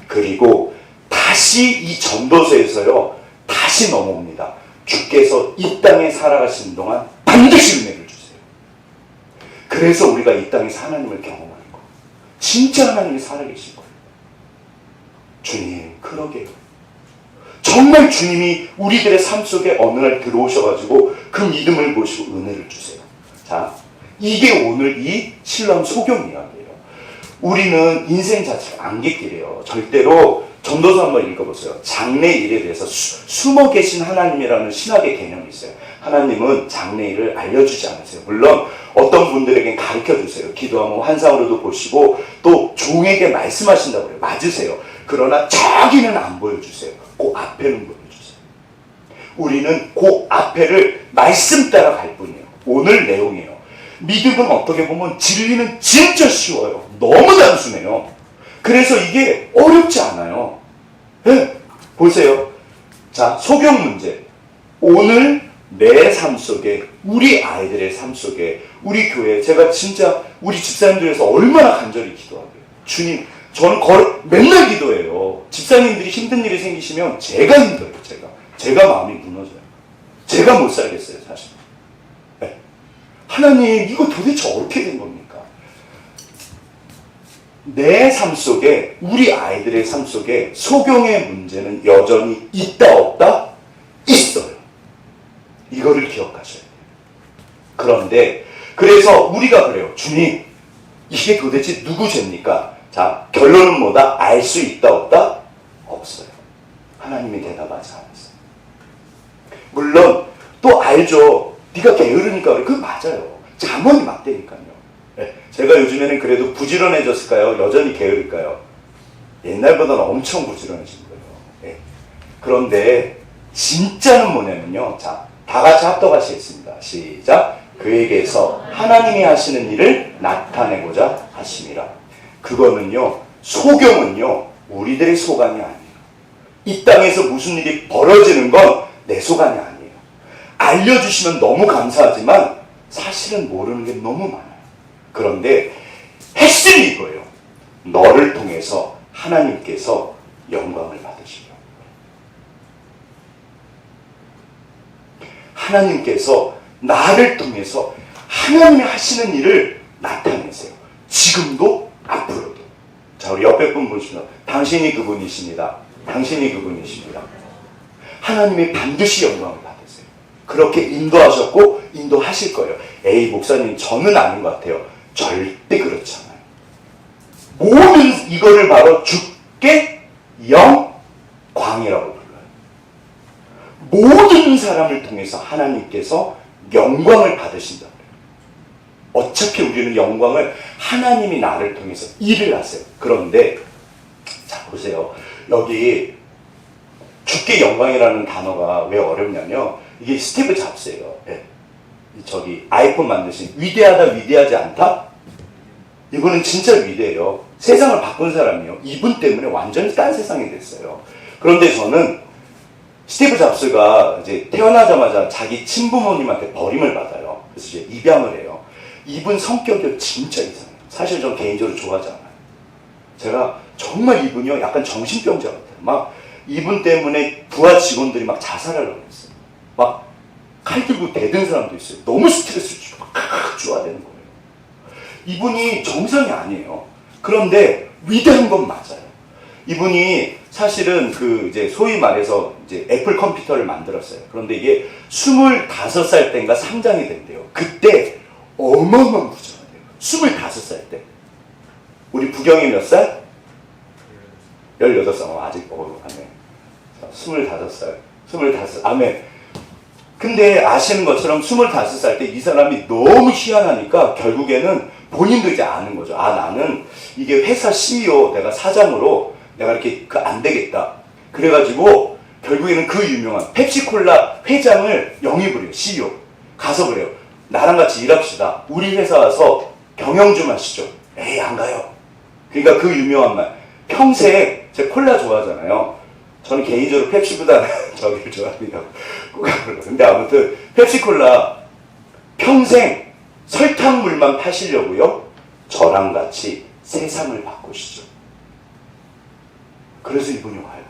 그리고 다시 이 전도서에서요, 다시 넘어옵니다. 주께서 이 땅에 살아가시는 동안 반드시 은혜를 주세요. 그래서 우리가 이 땅에서 하나님을 경험하는 거예요. 진짜 하나님이 살아계신 거예요. 주님, 그러게요. 정말 주님이 우리들의 삶 속에 어느 날 들어오셔가지고 그 믿음을 보시고 은혜를 주세요. 자, 이게 오늘 이 신랑 소경 이야기예요. 우리는 인생 자체가 안갯길이에요. 절대로 전도서 한번 읽어보세요. 장래일에 대해서 숨어 계신 하나님이라는 신학의 개념이 있어요. 하나님은 장래일을 알려주지 않으세요. 물론 어떤 분들에겐 가르쳐주세요. 기도하면 환상으로도 보시고 또 종에게 말씀하신다고 해요. 맞으세요. 그러나 저기는 안 보여주세요. 그 앞에는 보여주세요. 우리는 그 앞에를 말씀 따라 갈 뿐이에요. 오늘 내용이에요. 믿음은 어떻게 보면 진리는 진짜 쉬워요. 너무 단순해요. 그래서 이게 어렵지 않아요. 네, 보세요. 자, 소경 문제. 오늘 내 삶 속에, 우리 아이들의 삶 속에, 우리 교회, 제가 진짜 우리 집사님들에서 얼마나 간절히 기도하고요. 주님, 저는 맨날 기도해요. 집사님들이 힘든 일이 생기시면 제가 힘들어요. 제가 마음이 무너져요. 제가 못 살겠어요, 사실. 네. 하나님, 이거 도대체 어떻게 된 겁니까? 내 삶 속에, 우리 아이들의 삶 속에 소경의 문제는 여전히 있다, 없다? 있어요. 이거를 기억하셔야 돼요. 그런데, 그래서 우리가 그래요. 주님, 이게 도대체 누구 죄입니까? 자, 결론은 뭐다? 알 수 있다, 없다? 없어요. 하나님이 대답하지 않았어요. 물론 또 알죠. 네가 게으르니까 그래. 그거 맞아요. 잠언이 맞다니까요. 네. 제가 요즘에는 그래도 부지런해졌을까요? 여전히 게으를까요? 옛날보다는 엄청 부지런해진 거예요. 네. 그런데 진짜는 뭐냐면요. 자, 다 같이 합독하시겠습니다. 시작. 그에게서 하나님이 하시는 일을 나타내고자 하심이라. 그거는요, 소경은요, 우리들의 소관이 아니에요. 이 땅에서 무슨 일이 벌어지는 건 내 소관이 아니에요. 알려주시면 너무 감사하지만 사실은 모르는 게 너무 많아요. 그런데 핵심이 이거예요. 너를 통해서 하나님께서 영광을 받으시려고. 하나님께서 나를 통해서 하나님이 하시는 일을 나타내세요. 지금도 앞으로도. 자, 우리 옆에 분 보시면 당신이 그분이십니다. 당신이 그분이십니다. 하나님이 반드시 영광을 받으세요. 그렇게 인도하셨고 인도하실 거예요. 에이 목사님 저는 아닌 것 같아요. 절대 그렇지 않아요. 모든 이거를 바로 주께 영광이라고 불러요. 모든 사람을 통해서 하나님께서 영광을 받으신다. 어차피 우리는 영광을 하나님이 나를 통해서 일을 하세요. 그런데 자 보세요. 여기 주께 영광이라는 단어가 왜 어렵냐면 이게 스티브 잡스예요. 네. 저기 아이폰 만드신 위대하다 위대하지 않다? 이거는 진짜 위대해요. 세상을 바꾼 사람이에요. 이분 때문에 완전히 딴 세상이 됐어요. 그런데 저는 스티브 잡스가 이제 태어나자마자 자기 친부모님한테 버림을 받아요. 그래서 이제 입양을 해요. 이분 성격이 진짜 이상해요. 사실 전 개인적으로 좋아하지 않아요. 제가 정말 이분이요 약간 정신병자 같아요. 막 이분 때문에 부하 직원들이 막 자살하려고 했어요. 막 칼 들고 대든 사람도 있어요. 너무 스트레스를 주고 막 좋아되는 거예요. 이분이 정상이 아니에요. 그런데 위대한 건 맞아요. 이분이 사실은 그 이제 소위 말해서 이제 애플 컴퓨터를 만들었어요. 그런데 이게 25살 때인가 상장이 된대요. 그때 어마어마한 부자가 돼요. 25살 때. 우리 부경이 몇 살? 18살. 아직 아멘. 25살. 25살. 아멘. 근데 아시는 것처럼 25살 때 이 사람이 너무 희한하니까 결국에는 본인도 이제 아는 거죠. 아, 나는 이게 회사 CEO, 내가 사장으로 내가 이렇게 안 되겠다. 그래가지고 결국에는 그 유명한 펩시콜라 회장을 영입을 해요. CEO. 가서 그래요. 나랑 같이 일합시다. 우리 회사 와서 경영 좀 하시죠. 에이, 안 가요. 그러니까 그 유명한 말. 평생, 제가 콜라 좋아하잖아요. 저는 개인적으로 펩시보다는 저기를 좋아합니다. 근데 아무튼 펩시콜라 평생 설탕물만 파시려고요. 저랑 같이 세상을 바꾸시죠. 그래서 이분이 와요.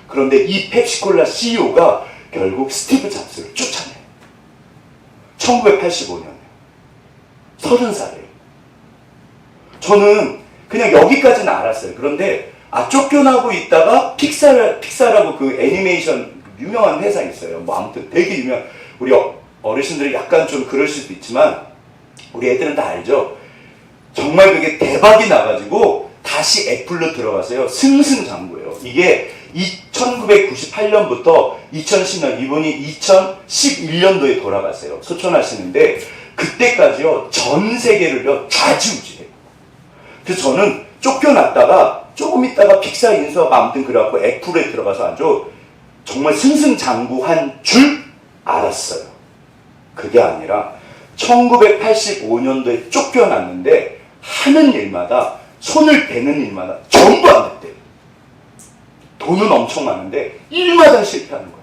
그런데 이 펩시콜라 CEO가 결국 스티브 잡스를 쫓아내요. 1985년에 30살이에요. 저는 그냥 여기까지는 알았어요. 그런데 쫓겨나고 있다가 픽사라고 그 애니메이션 유명한 회사 있어요. 뭐 아무튼 되게 유명한, 우리 어르신들이 약간 좀 그럴 수도 있지만 우리 애들은 다 알죠. 정말 그게 대박이 나가지고 다시 애플로 들어가서요. 승승장구예요. 이게 1998년부터 2010년, 이분이 2011년도에 돌아갔어요. 소천하시는데 그때까지요 전 세계를요 좌지우지해요. 그래서 저는 쫓겨났다가 조금 있다가 픽사 인수하고 아무튼 그래갖고 애플에 들어가서 아주 정말 승승장구한 줄 알았어요. 그게 아니라 1985년도에 쫓겨났는데 하는 일마다, 손을 대는 일마다 전부 안 됐대요. 돈은 엄청 많은데 일마다 실패하는 거예요.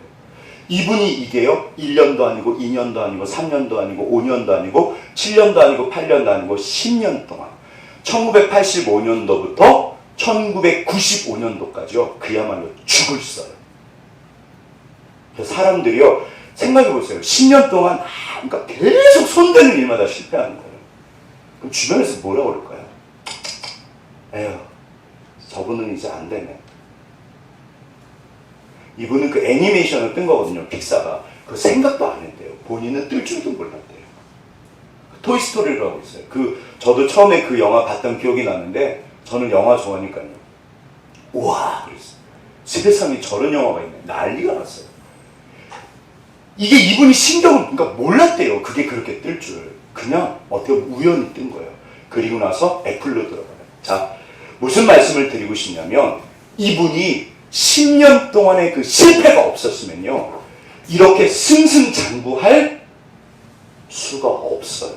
이분이 이게요 1년도 아니고 2년도 아니고 3년도 아니고 5년도 아니고 7년도 아니고 8년도 아니고 10년 동안 1985년도부터 1995년도까지요 그야말로 죽을 써요. 사람들이요, 생각해보세요. 10년 동안 그러니까 계속 손대는 일마다 실패하는 거예요. 그럼 주변에서 뭐라고 그럴까요? 에휴, 저분은 이제 안 되네. 이분은 그 애니메이션을 뜬 거거든요, 픽사가. 그 생각도 안 했대요. 본인은 뜰 줄도 몰랐대요. 토이스토리라고 있어요. 저도 처음에 그 영화 봤던 기억이 나는데, 저는 영화 좋아하니까요. 우와, 그랬어요. 세상에 저런 영화가 있네. 난리가 났어요. 이게 이분이 신경을, 그러니까 몰랐대요. 그게 그렇게 뜰 줄. 그냥 어떻게 우연히 뜬 거예요. 그리고 나서 애플로 들어가요. 자, 무슨 말씀을 드리고 싶냐면, 이분이 10년 동안의 그 실패가 없었으면요, 이렇게 승승장구할 수가 없어요.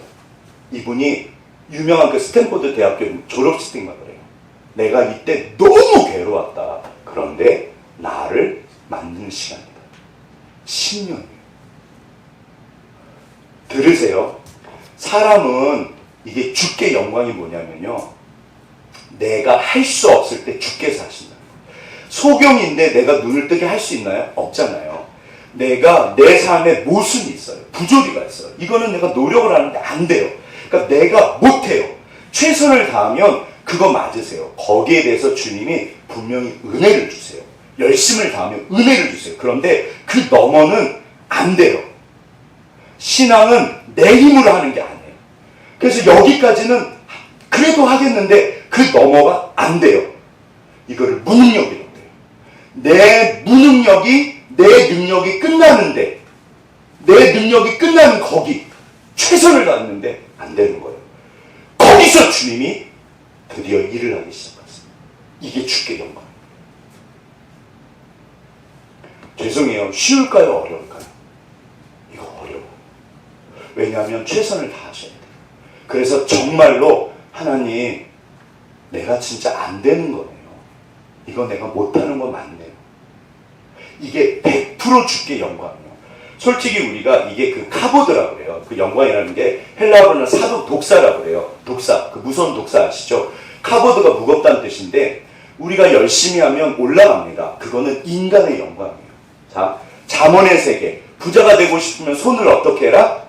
이분이 유명한 그 스탠포드 대학교 졸업식 때인가 그래요. 내가 이때 너무 괴로웠다. 그런데 나를 만드는 시간이다. 10년이에요. 들으세요. 사람은 이게 주께 영광이 뭐냐면요, 내가 할 수 없을 때 주께서 하신다. 소경인데 내가 눈을 뜨게 할 수 있나요? 없잖아요. 내가 내 삶에 모순이 있어요. 부조리가 있어요. 이거는 내가 노력을 하는데 안 돼요. 그러니까 내가 못해요. 최선을 다하면 그거 맞으세요. 거기에 대해서 주님이 분명히 은혜를 주세요. 열심을 다하면 은혜를 주세요. 그런데 그 너머는 안 돼요. 신앙은 내 힘으로 하는 게 아니에요. 그래서 여기까지는 그래도 하겠는데 그 너머가 안 돼요. 이거를 무능력이라고 해요. 내 무능력이 내 능력이 끝나는데, 내 능력이 끝나는 거기 최선을 다했는데 안 되는 거예요. 거기서 주님이 드디어 일을 하기 시작했어요. 이게 주께 영광. 죄송해요. 쉬울까요? 어려울까요? 이거 어려워요. 왜냐하면 최선을 다하셔야 돼요. 그래서 정말로 하나님, 내가 진짜 안 되는 거네요. 이거 내가 못하는 거 맞네요. 이게 100% 주께 영광이에요. 솔직히 우리가 이게 그 카보드라고 그래요. 그 영광이라는 게 헬라어로는 사독 독사라고 그래요. 독사, 그 무서운 독사 아시죠? 카보드가 무겁다는 뜻인데, 우리가 열심히 하면 올라갑니다. 그거는 인간의 영광이에요. 자, 잠언의 세계. 부자가 되고 싶으면 손을 어떻게 해라?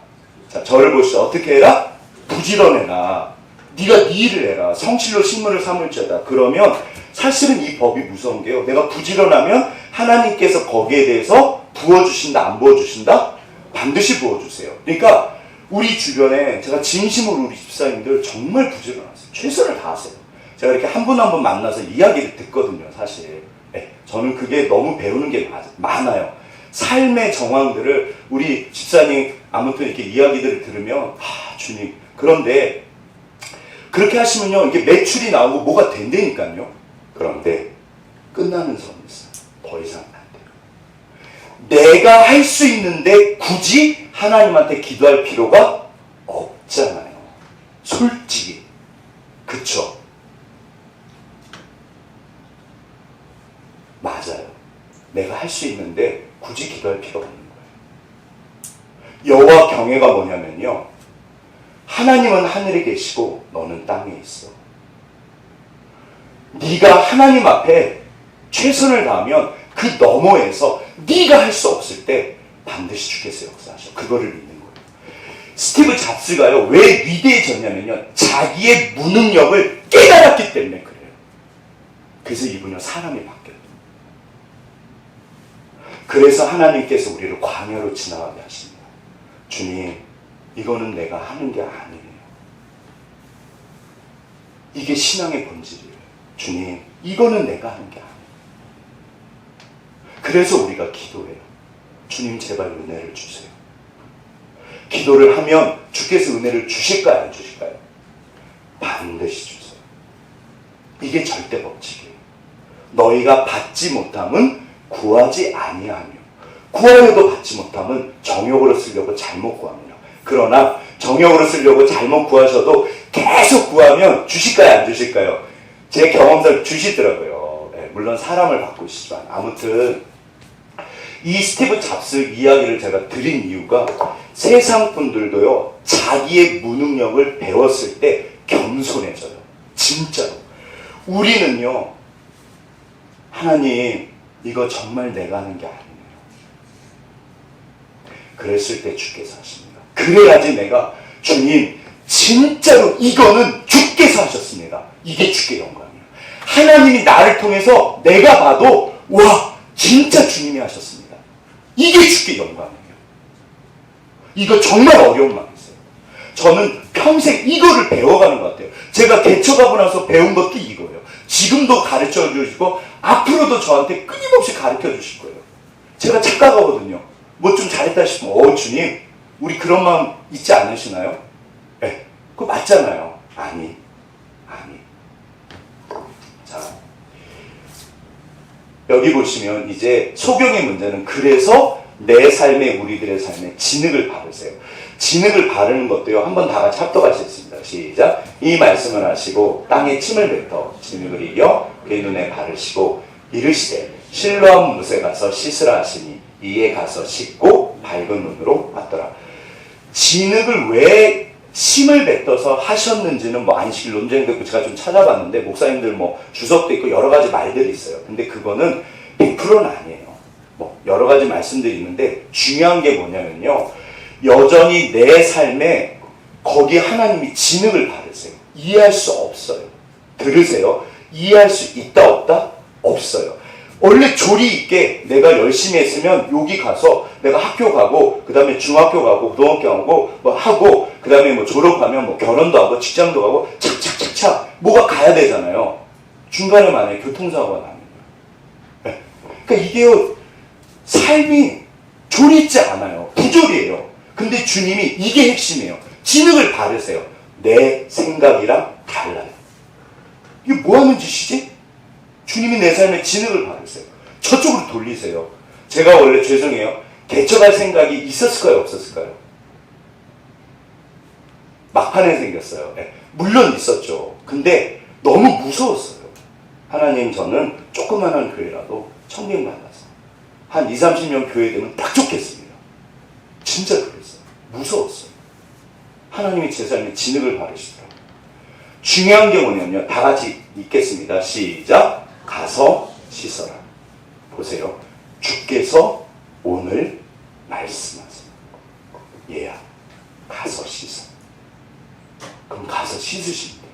자, 저를 보시죠. 어떻게 해라? 부지런해라. 네가 네 일을 해라. 성실로 식물을 삼을지어다. 그러면 사실은 이 법이 무서운 게요, 내가 부지런하면 하나님께서 거기에 대해서 부어주신다, 안 부어주신다? 반드시 부어주세요. 그러니까 우리 주변에 제가 진심으로 우리 집사님들 정말 부지런하세요. 최선을 다하세요. 제가 이렇게 한 분 한 분 만나서 이야기를 듣거든요, 사실. 네, 저는 그게 너무 배우는 게 많아요. 삶의 정황들을 우리 집사님 아무튼 이렇게 이야기들을 들으면, 주님. 그런데 그렇게 하시면요, 이게 매출이 나오고 뭐가 된다니까요. 그런데 끝나는 선이 있어요. 더 이상 안 돼요. 내가 할 수 있는데 굳이 하나님한테 기도할 필요가 없잖아요. 솔직히. 그쵸? 맞아요. 내가 할 수 있는데 굳이 기도할 필요가 없는 거예요. 여호와 경외가 뭐냐면요, 하나님은 하늘에 계시고 너는 땅에 있어. 네가 하나님 앞에 최선을 다하면 그 너머에서 네가 할 수 없을 때 반드시 주께서 역사하셔. 그거를 믿는 거예요. 스티브 잡스가요, 왜 위대해졌냐면요, 자기의 무능력을 깨달았기 때문에 그래요. 그래서 이분은 사람이 바뀌어요. 그래서 하나님께서 우리를 광야로 지나가게 하십니다. 주님, 이거는 내가 하는 게 아니에요. 이게 신앙의 본질이에요. 주님, 이거는 내가 하는 게 아니에요. 그래서 우리가 기도해요. 주님, 제발 은혜를 주세요. 기도를 하면 주께서 은혜를 주실까요? 안 주실까요? 반드시 주세요. 이게 절대 법칙이에요. 너희가 받지 못함은 구하지 아니하며, 구하여도 받지 못함은 정욕으로 쓰려고 잘못 구합니다. 그러나 정욕으로 쓰려고 잘못 구하셔도 계속 구하면 주실까요? 안 주실까요? 제 경험상 주시더라고요. 네, 물론 사람을 바꾸시지만. 아무튼 이 스티브 잡스 이야기를 제가 드린 이유가, 세상 분들도요, 자기의 무능력을 배웠을 때 겸손해져요. 진짜로. 우리는요, 하나님, 이거 정말 내가 하는 게 아니에요. 그랬을 때 주께서 하십니다. 그래야지 내가 주님 진짜로 이거는 주께서 하셨습니다. 이게 주께 영광이에요. 하나님이 나를 통해서 내가 봐도 와 진짜 주님이 하셨습니다. 이게 주께 영광이에요. 이거 정말 어려운 말이었어요. 저는 평생 이거를 배워가는 것 같아요. 제가 개척하고 나서 배운 것도 이거예요. 지금도 가르쳐 주시고 앞으로도 저한테 끊임없이 가르쳐 주실 거예요. 제가 착각하거든요. 뭐 좀 잘했다 싶으면 주님 우리 그런 마음 있지 않으시나요? 네, 그거 맞잖아요. 아니. 자, 여기 보시면 이제 소경의 문제는 그래서 내 삶에 우리들의 삶에 진흙을 바르세요. 진흙을 바르는 것도요. 한번 다 같이 합독하시겠습니다. 시작. 이 말씀을 하시고 땅에 침을 뱉어 진흙을 이겨 그의 눈에 바르시고 이르시되 실로암 못에 가서 씻으라 하시니 이에 가서 씻고 밝은 눈으로 왔더라. 진흙을 왜 침을 뱉어서 하셨는지는 뭐 안식일 논쟁도 있고 제가 좀 찾아봤는데 목사님들 뭐 주석도 있고 여러 가지 말들이 있어요. 근데 그거는 100%는 아니에요. 뭐 여러 가지 말씀들이 있는데 중요한 게 뭐냐면요. 여전히 내 삶에 거기 하나님이 진흙을 바르세요. 이해할 수 없어요. 들으세요. 이해할 수 있다 없다? 없어요. 원래 조리 있게 내가 열심히 했으면 여기 가서 내가 학교 가고 그 다음에 중학교 가고 고등학교 가고 뭐 하고 그 다음에 뭐 졸업하면 뭐 결혼도 하고 직장도 가고 착착착착 뭐가 가야 되잖아요. 중간에 만약에 교통사고가 나면 네. 그러니까 이게요 삶이 조리 있지 않아요. 부조리예요. 근데 주님이 이게 핵심이에요. 진흙을 바르세요. 내 생각이랑 달라요. 이게 뭐 하는 짓이지? 주님이 내 삶에 진흙을 바르세요. 저쪽으로 돌리세요. 제가 원래 죄송해요. 개척할 생각이 있었을까요? 없었을까요? 막판에 생겼어요. 네. 물론 있었죠. 근데 너무 무서웠어요. 하나님 저는 조그마한 교회라도 청년 만나서 한 20, 30년 교회 되면 딱 좋겠습니다. 진짜 그랬어요. 무서웠어요. 하나님이 제 삶에 진흙을 바르시더라고요. 중요한 게 뭐냐면요. 다 같이 읽겠습니다. 시작. 가서 씻어라. 보세요. 주께서 오늘 말씀하세요. 얘야, 가서 씻어. 그럼 가서 씻으시면 돼요.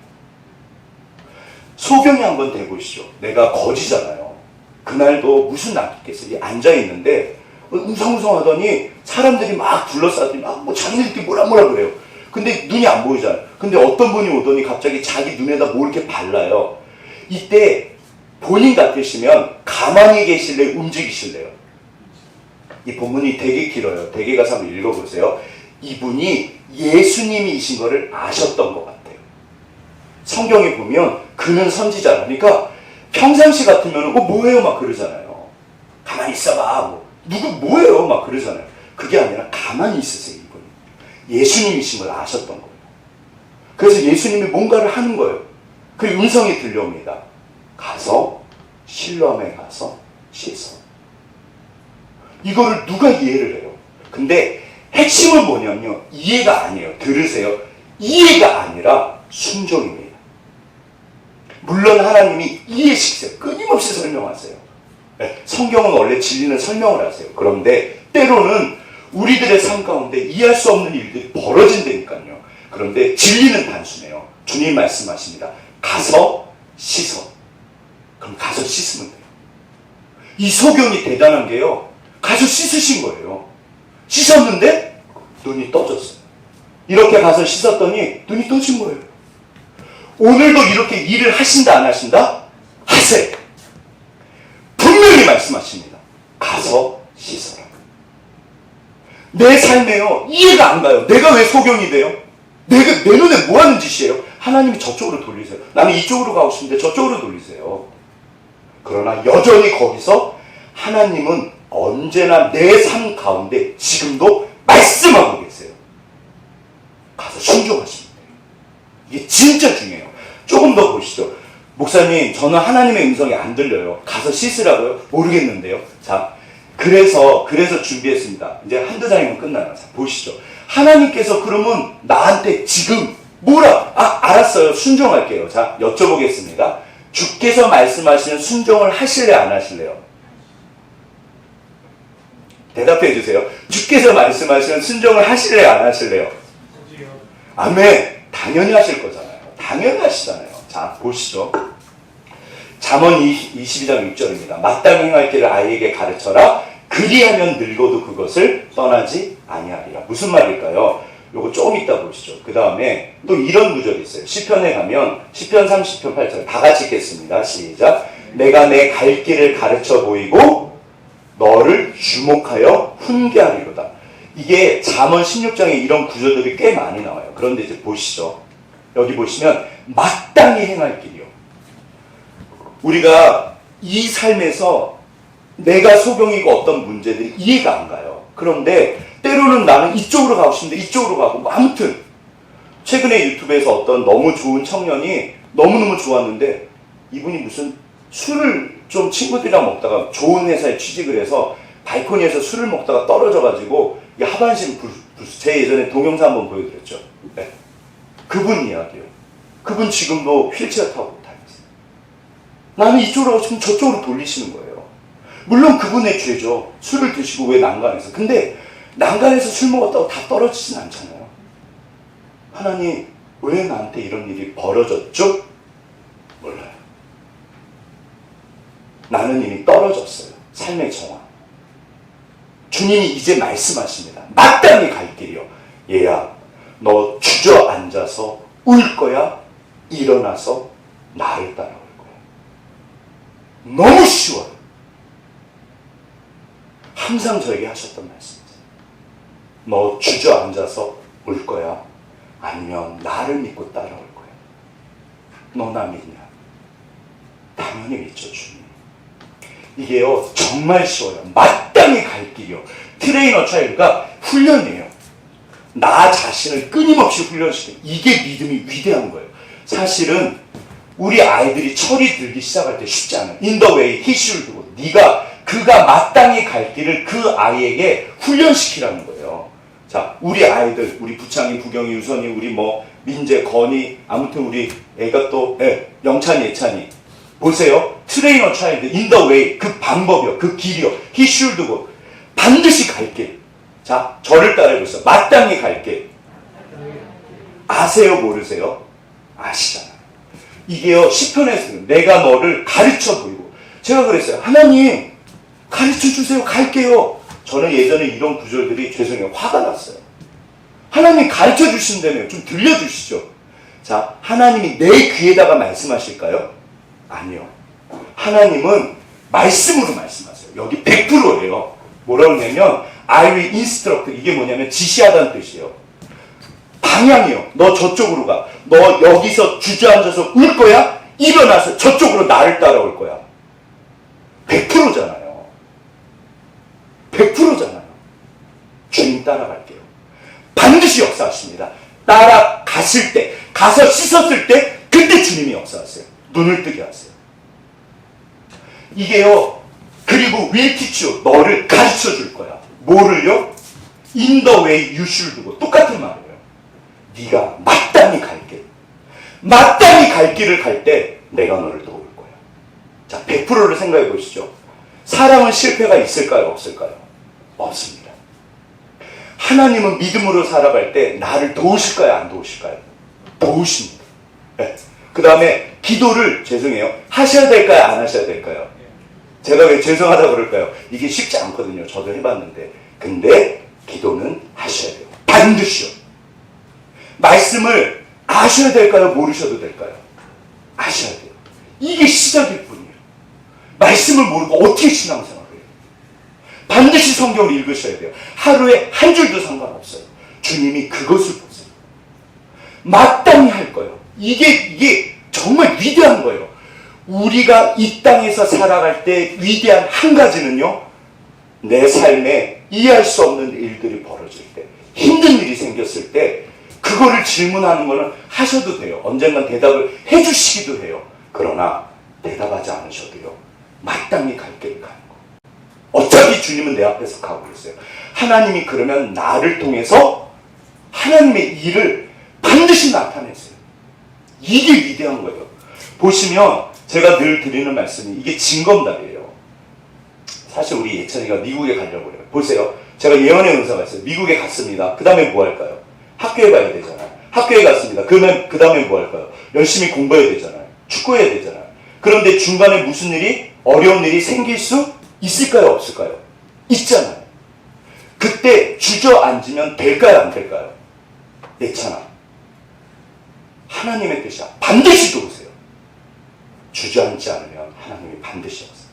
소경이 한번 대보시죠. 내가 거지잖아요. 그날도 무슨 낙이 있겠어요. 앉아있는데 웅성웅성 하더니 사람들이 막 둘러싸더니 막 뭐 자기들끼리 뭐라 그래요. 근데 눈이 안 보이잖아요. 근데 어떤 분이 오더니 갑자기 자기 눈에다 뭐 이렇게 발라요. 이때 본인 같으시면 가만히 계실래요? 움직이실래요? 이 본문이 되게 길어요. 되게 가서 한번 읽어보세요. 이분이 예수님이신 거를 아셨던 것 같아요. 성경에 보면 그는 선지자라. 그러니까 평상시 같으면 뭐해요? 막 그러잖아요. 가만히 있어봐. 누구 뭐해요? 막 그러잖아요. 그게 아니라 가만히 있으세요. 이분이. 예수님이신 걸 아셨던 거예요. 그래서 예수님이 뭔가를 하는 거예요. 그 음성이 들려옵니다. 가서 실로암에 가서 씻어. 이거를 누가 이해를 해요? 근데 핵심은 뭐냐면요. 이해가 아니에요. 들으세요. 이해가 아니라 순종입니다. 물론 하나님이 이해시키세요. 끊임없이 설명하세요. 네, 성경은 원래 진리는 설명을 하세요. 그런데 때로는 우리들의 삶 가운데 이해할 수 없는 일들이 벌어진다니까요. 그런데 진리는 단순해요. 주님 말씀하십니다. 가서 씻어. 그럼 가서 씻으면 돼요. 이 소경이 대단한 게요. 가서 씻으신 거예요. 씻었는데 눈이 떠졌어요. 이렇게 가서 씻었더니 눈이 떠진 거예요. 오늘도 이렇게 일을 하신다 안 하신다? 하세요. 분명히 말씀하십니다. 가서 씻어라. 내 삶에요. 이해가 안 가요. 내가 왜 소경이 돼요? 내 눈에 뭐 하는 짓이에요? 하나님이 저쪽으로 돌리세요. 나는 이쪽으로 가고 싶은데 저쪽으로 돌리세요. 그러나 여전히 거기서 하나님은 언제나 내 삶 가운데 지금도 말씀하고 계세요. 가서 순종하시면 돼요. 이게 진짜 중요해요. 조금 더 보시죠. 목사님, 저는 하나님의 음성이 안 들려요. 가서 씻으라고요? 모르겠는데요. 자, 그래서 준비했습니다. 이제 한두 장이면 끝나요. 자, 보시죠. 하나님께서 그러면 나한테 지금 알았어요. 순종할게요. 자, 여쭤보겠습니다. 주께서 말씀하시는 순종을 하실래요? 안 하실래요? 대답해 주세요. 주께서 말씀하시면 순종을 하실래요? 안 하실래요? 아멘. 당연히 하실 거잖아요. 당연히 하시잖아요. 자, 보시죠. 잠언 22장 6절입니다. 마땅히 행할 길을 아이에게 가르쳐라. 그리하면 늙어도 그것을 떠나지 아니하리라. 무슨 말일까요? 요거 조금 이따 보시죠. 그 다음에 또 이런 구절이 있어요. 시편에 가면 시편 30편 8절 다 같이 읽겠습니다. 시작. 내가 내 갈 길을 가르쳐 보이고 너를 주목하여 훈계하리로다. 이게 잠언 16장에 이런 구절들이 꽤 많이 나와요. 그런데 이제 보시죠. 여기 보시면 마땅히 행할 길이요. 우리가 이 삶에서 내가 소경이고 어떤 문제들이 이해가 안 가요. 그런데 때로는 나는 이쪽으로 가고 싶은데 이쪽으로 가고 뭐 아무튼 최근에 유튜브에서 어떤 너무 좋은 청년이 너무너무 좋았는데 이분이 무슨 술을 좀 친구들이랑 먹다가 좋은 회사에 취직을 해서 발코니에서 술을 먹다가 떨어져가지고 하반신 불수. 제 예전에 동영상 한번 보여드렸죠. 네. 그분 이야기요. 그분 지금도 휠체어 타고 다녔어요. 나는 이쪽으로 가고 싶으면 저쪽으로 돌리시는 거예요. 물론 그분의 죄죠. 술을 드시고 왜 난간에서. 근데 난간에서 술 먹었다고 다 떨어지진 않잖아요. 하나님 왜 나한테 이런 일이 벌어졌죠? 몰라요. 나는 이미 떨어졌어요. 삶의 정황. 주님이 이제 말씀하십니다. 마땅히 갈 길이요. 얘야, 너 주저앉아서 울 거야? 일어나서 나를 따라올 거야. 너무 쉬워요. 항상 저에게 하셨던 말씀이세요. 너 주저앉아서 울 거야? 아니면 나를 믿고 따라올 거야? 너 나 믿냐? 당연히 믿죠, 주님. 이게요, 정말 쉬워요. 마땅히 갈 길이요. 트레이너 차일드가 훈련이에요. 나 자신을 끊임없이 훈련시켜요. 이게 믿음이 위대한 거예요. 사실은 우리 아이들이 철이 들기 시작할 때 쉽지 않아요. In the way, he should go. 그가 마땅히 갈 길을 그 아이에게 훈련시키라는 거예요. 자, 우리 아이들, 우리 부창이, 부경이, 유선이, 우리 뭐 민재, 건이, 아무튼 우리 애가 또 영찬이, 예찬이 보세요. 트레이너 차일드, in the way, 그 방법이요, 그 길이요, he should go. 반드시 갈 길. 자, 저를 따라해보세요. 마땅히 갈 길. 아세요, 모르세요? 아시잖아요. 이게요, 시편에서는 내가 너를 가르쳐 보이고. 제가 그랬어요. 하나님, 가르쳐 주세요. 갈게요. 저는 예전에 이런 구절들이 죄송해요. 화가 났어요. 하나님 가르쳐 주신다며요. 좀 들려주시죠. 자, 하나님이 내 귀에다가 말씀하실까요? 아니요. 하나님은 말씀으로 말씀하세요. 여기 100%예요. 뭐라고 하냐면 I will instruct. 이게 뭐냐면 지시하다는 뜻이에요. 방향이요. 너 저쪽으로 가. 너 여기서 주저앉아서 울 거야? 일어나서 저쪽으로 나를 따라올 거야. 100%잖아요. 100%잖아요. 주님 따라갈게요. 반드시 역사하십니다. 따라갔을 때, 가서 씻었을 때, 그때 주님이 역사하세요. 눈을 뜨게 하세요. 이게요, 그리고 will teach you. 너를 가르쳐 줄 거야. 뭐를요? In the way you should go. 똑같은 말이에요. 네가 마땅히 갈 길. 마땅히 갈 길을 갈 때 내가 너를 도울 거야. 자, 100%를 생각해 보시죠. 사랑은 실패가 있을까요? 없을까요? 없습니다. 하나님은 믿음으로 살아갈 때 나를 도우실까요? 안 도우실까요? 도우십니다. 네. 그 다음에 기도를 죄송해요. 하셔야 될까요? 안 하셔야 될까요? 제가 왜 죄송하다고 그럴까요? 이게 쉽지 않거든요. 저도 해봤는데. 근데 기도는 하셔야 돼요. 반드시요. 말씀을 아셔야 될까요? 모르셔도 될까요? 아셔야 돼요. 이게 시작일 뿐이에요. 말씀을 모르고 어떻게 신앙생활을 해요? 반드시 성경을 읽으셔야 돼요. 하루에 한 줄도 상관없어요. 주님이 그것을 보세요. 마땅히 할 거예요. 이게 정말 위대한 거예요. 우리가 이 땅에서 살아갈 때 위대한 한 가지는요, 내 삶에 이해할 수 없는 일들이 벌어질 때, 힘든 일이 생겼을 때 그거를 질문하는 거는 하셔도 돼요. 언젠간 대답을 해주시기도 해요. 그러나 대답하지 않으셔도요, 마땅히 갈 길을 가는 거. 어차피 주님은 내 앞에서 가고 있어요. 하나님이 그러면 나를 통해서 하나님의 일을 반드시 나타냈어요. 이게 위대한 거예요. 보시면 제가 늘 드리는 말씀이 이게 징검다리예요. 사실 우리 예찬이가 미국에 가려고 그래요. 보세요. 제가 예언의 은사가 있어요. 미국에 갔습니다. 그 다음에 뭐 할까요? 학교에 가야 되잖아요. 학교에 갔습니다. 그러면 그 다음에 뭐 할까요? 열심히 공부해야 되잖아요. 축구해야 되잖아요. 그런데 중간에 무슨 일이, 어려운 일이 생길 수 있을까요? 없을까요? 있잖아요. 그때 주저앉으면 될까요? 안 될까요? 예찬아, 하나님의 뜻이야. 반드시 도우세요. 주저앉지 않으면 하나님이 반드시 없어요.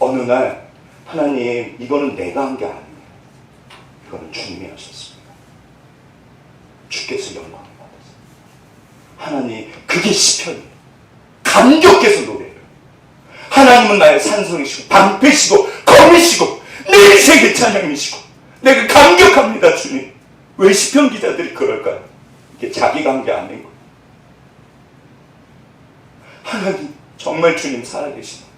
어느 날 하나님, 이거는 내가 한 게 아니에요. 이거는 주님이 하셨습니다. 주께서 영광을 받으세요. 하나님, 그게 시편이에요. 감격해서 노래해요. 하나님은 나의 산성이시고 방패시고 검이시고 내 인생의 찬양이시고 내가 감격합니다. 주님, 왜 시편 기자들이 그럴까요? 이게 자기가 한 게 아닌 거예요. 하나님, 정말 주님 살아계시나?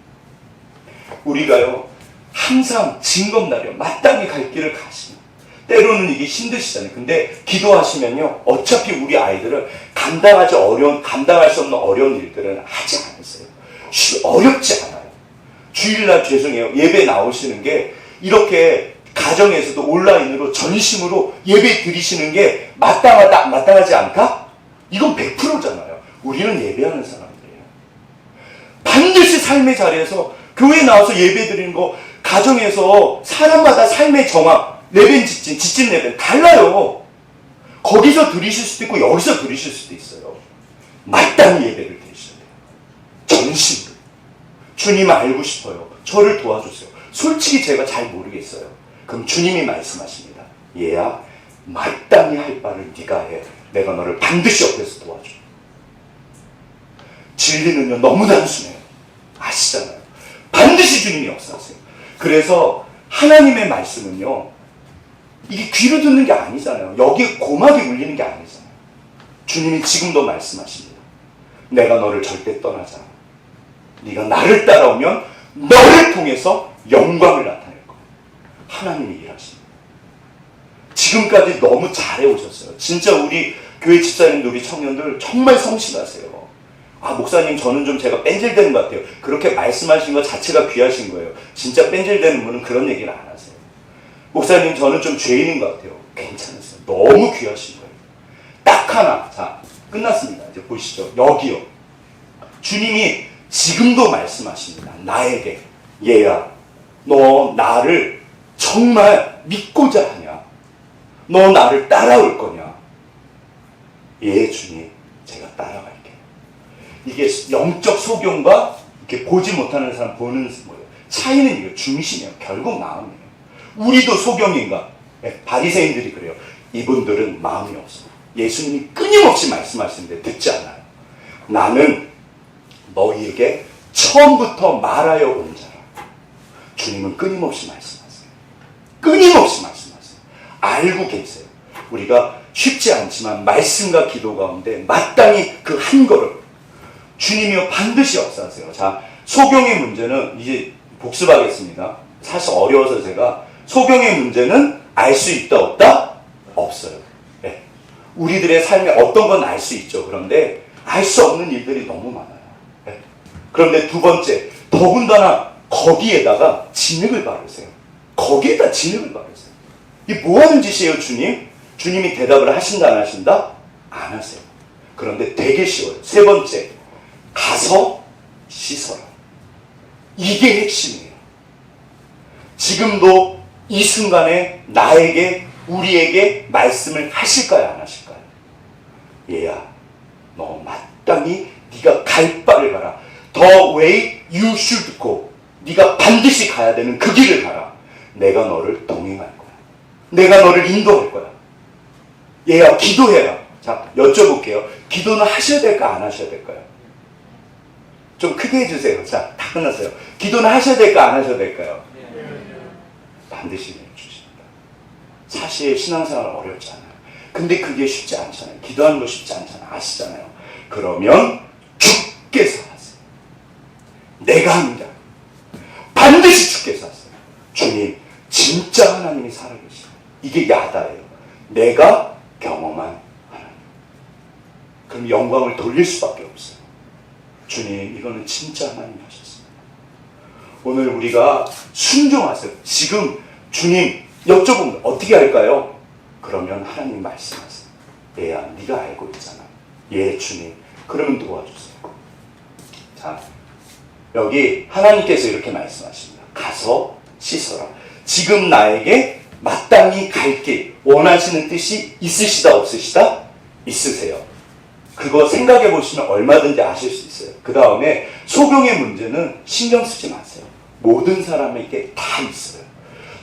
우리가요, 항상 징검다리요, 마땅히 갈 길을 가시나? 때로는 이게 힘드시잖아요. 근데 기도하시면요, 어차피 우리 아이들은 감당할 수 없는 어려운 일들은 하지 않으세요. 어렵지 않아요. 주일날 죄송해요, 예배 나오시는 게 이렇게 가정에서도 온라인으로 전심으로 예배 드리시는 게 마땅하지 않다? 이건 100%잖아요. 우리는 예배하는 사람들이에요. 반드시 삶의 자리에서 교회에 나와서 예배 드리는 거, 가정에서 사람마다 삶의 정황, 레벨 지친 레벨 달라요. 거기서 드리실 수도 있고 여기서 드리실 수도 있어요. 마땅히 예배를 드리셔야 돼요. 전심으로. 주님 알고 싶어요. 저를 도와주세요. 솔직히 제가 잘 모르겠어요. 그럼 주님이 말씀하십니다. 얘야, 마땅히 할 바를 네가 해. 내가 너를 반드시 옆에서 도와줘. 진리는요, 너무 단순해요. 아시잖아요. 반드시 주님이 역사하세요. 그래서 하나님의 말씀은요, 이게 귀로 듣는 게 아니잖아요. 여기에 고막이 울리는 게 아니잖아요. 주님이 지금도 말씀하십니다. 내가 너를 절대 떠나지 않아. 네가 나를 따라오면 너를 통해서 영광을 나타낼 거야. 하나님이 일하십니다. 지금까지 너무 잘해오셨어요. 진짜 우리 교회 집사님들, 우리 청년들 정말 성실하세요. 아, 목사님, 저는 좀 제가 뺀질되는 것 같아요. 그렇게 말씀하신 것 자체가 귀하신 거예요. 진짜 뺀질되는 분은 그런 얘기를 안 하세요. 목사님, 저는 좀 죄인인 것 같아요. 괜찮으세요. 너무 귀하신 거예요. 딱 하나. 자, 끝났습니다. 이제 보시죠. 여기요. 주님이 지금도 말씀하십니다. 나에게. 얘야, 너 나를 정말 믿고자 하냐? 너 나를 따라올 거냐? 예, 주님, 제가 따라갈게요. 이게 영적 소경과 이렇게 보지 못하는 사람 보는 거예요. 차이는 이거 중심이에요. 결국 마음이에요. 우리도 소경인가? 네, 바리새인들이 그래요. 이분들은 마음이 없어요. 예수님이 끊임없이 말씀하시는데 듣지 않아요. 나는 너희에게 처음부터 말하여 온 자라. 주님은 끊임없이 말씀하세요. 끊임없이 말씀하세요. 알고 계세요. 우리가 쉽지 않지만 말씀과 기도 가운데 마땅히 그 한 걸음 주님이요 반드시 역사하세요. 자, 소경의 문제는 이제 복습하겠습니다. 사실 어려워서 제가 소경의 문제는 알 수 있다 없다? 없어요. 네. 우리들의 삶에 어떤 건 알 수 있죠. 그런데 알 수 없는 일들이 너무 많아요. 네. 그런데 두 번째, 더군다나 거기에다가 진흙을 바르세요. 거기에다 진흙을 바르세요. 이게 뭐 하는 짓이에요, 주님? 주님이 대답을 하신다 안 하신다? 안 하세요. 그런데 되게 쉬워요. 세 번째, 가서 씻어라. 이게 핵심이에요. 지금도 이 순간에 나에게, 우리에게 말씀을 하실까요, 안 하실까요? 얘야, 너 마땅히 네가 갈 바를 가라. The way you should go. 네가 반드시 가야 되는 그 길을 가라. 내가 너를 동행할 거야. 내가 너를 인도할 거야. 얘야, 기도해라. 자, 여쭤볼게요. 기도는 하셔야 될까, 안 하셔야 될까요? 좀 크게 해주세요. 자, 다 끝났어요. 기도는 하셔야 될까, 안 하셔야 될까요? 반드시 해주십니다. 사실 신앙생활 어렵지 않아요. 근데 그게 쉽지 않잖아요. 기도하는 거 쉽지 않잖아요. 아시잖아요. 그러면 주께서 하세요. 내가 합니다. 반드시 주께서 하세요. 주님, 진짜 하나님이 살아계시다. 이게 야다예요. 내가 경험한 하나님. 그럼 영광을 돌릴 수밖에 없어요. 주님, 이거는 진짜 하나님이 하셨습니다. 오늘 우리가 순종하세요. 지금 주님 여쭤보면 어떻게 할까요? 그러면 하나님 말씀하세요. 얘야, 네가 알고 있잖아. 예, 주님. 그러면 도와주세요. 자, 여기 하나님께서 이렇게 말씀하십니다. 가서 씻어라. 지금 나에게 마땅히 갈 길, 원하시는 뜻이 있으시다 없으시다? 있으세요. 그거 생각해 보시면 얼마든지 아실 수 있어요. 그 다음에 소경의 문제는 신경 쓰지 마세요. 모든 사람에게 다 있어요.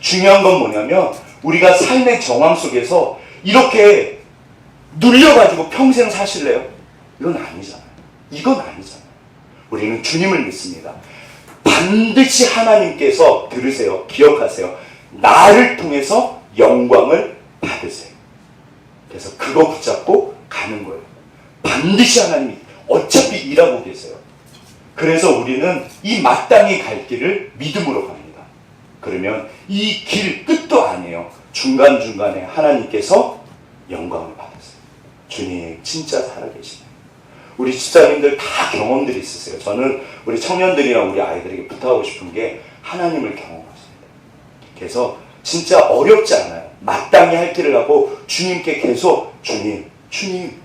중요한 건 뭐냐면 우리가 삶의 정황 속에서 이렇게 눌려가지고 평생 사실래요? 이건 아니잖아요. 이건 아니잖아요. 우리는 주님을 믿습니다. 반드시 하나님께서 들으세요. 기억하세요. 나를 통해서 영광을 받으세요. 그래서 그거 붙잡고 가는 거예요. 반드시 하나님이 어차피 일하고 계세요. 그래서 우리는 이 마땅히 갈 길을 믿음으로 갑니다. 그러면 이 길 끝도 아니에요. 중간중간에 하나님께서 영광을 받으세요. 주님 진짜 살아계시네요. 우리 집사님들 다 경험들이 있으세요. 저는 우리 청년들이랑 우리 아이들에게 부탁하고 싶은 게 하나님을 경험하십니다. 그래서 진짜 어렵지 않아요. 마땅히 할 길을 하고 주님께 계속 주님, 주님,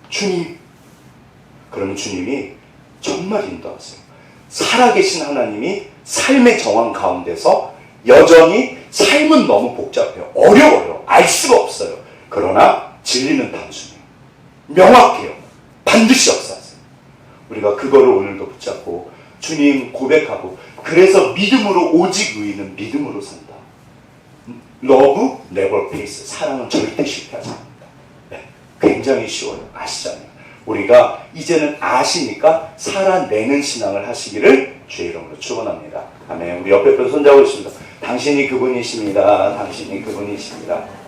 주님. 그러면 주님이 정말 인도하세요. 살아계신 하나님이 삶의 정황 가운데서 여전히 삶은 너무 복잡해요. 어려워요. 알 수가 없어요. 그러나 진리는 단순해요. 명확해요. 반드시 역사하세요. 우리가 그거를 오늘도 붙잡고 주님 고백하고 그래서 믿음으로 오직 의인은 믿음으로 산다. Love never fails. 사랑은 절대 실패하지 않는다. 네, 굉장히 쉬워요. 아시잖아요. 우리가 이제는 아시니까 살아내는 신앙을 하시기를 주의 이름으로 축원합니다. 아멘. 우리 옆에 분 손잡고 있습니다. 당신이 그분이십니다. 당신이 그분이십니다.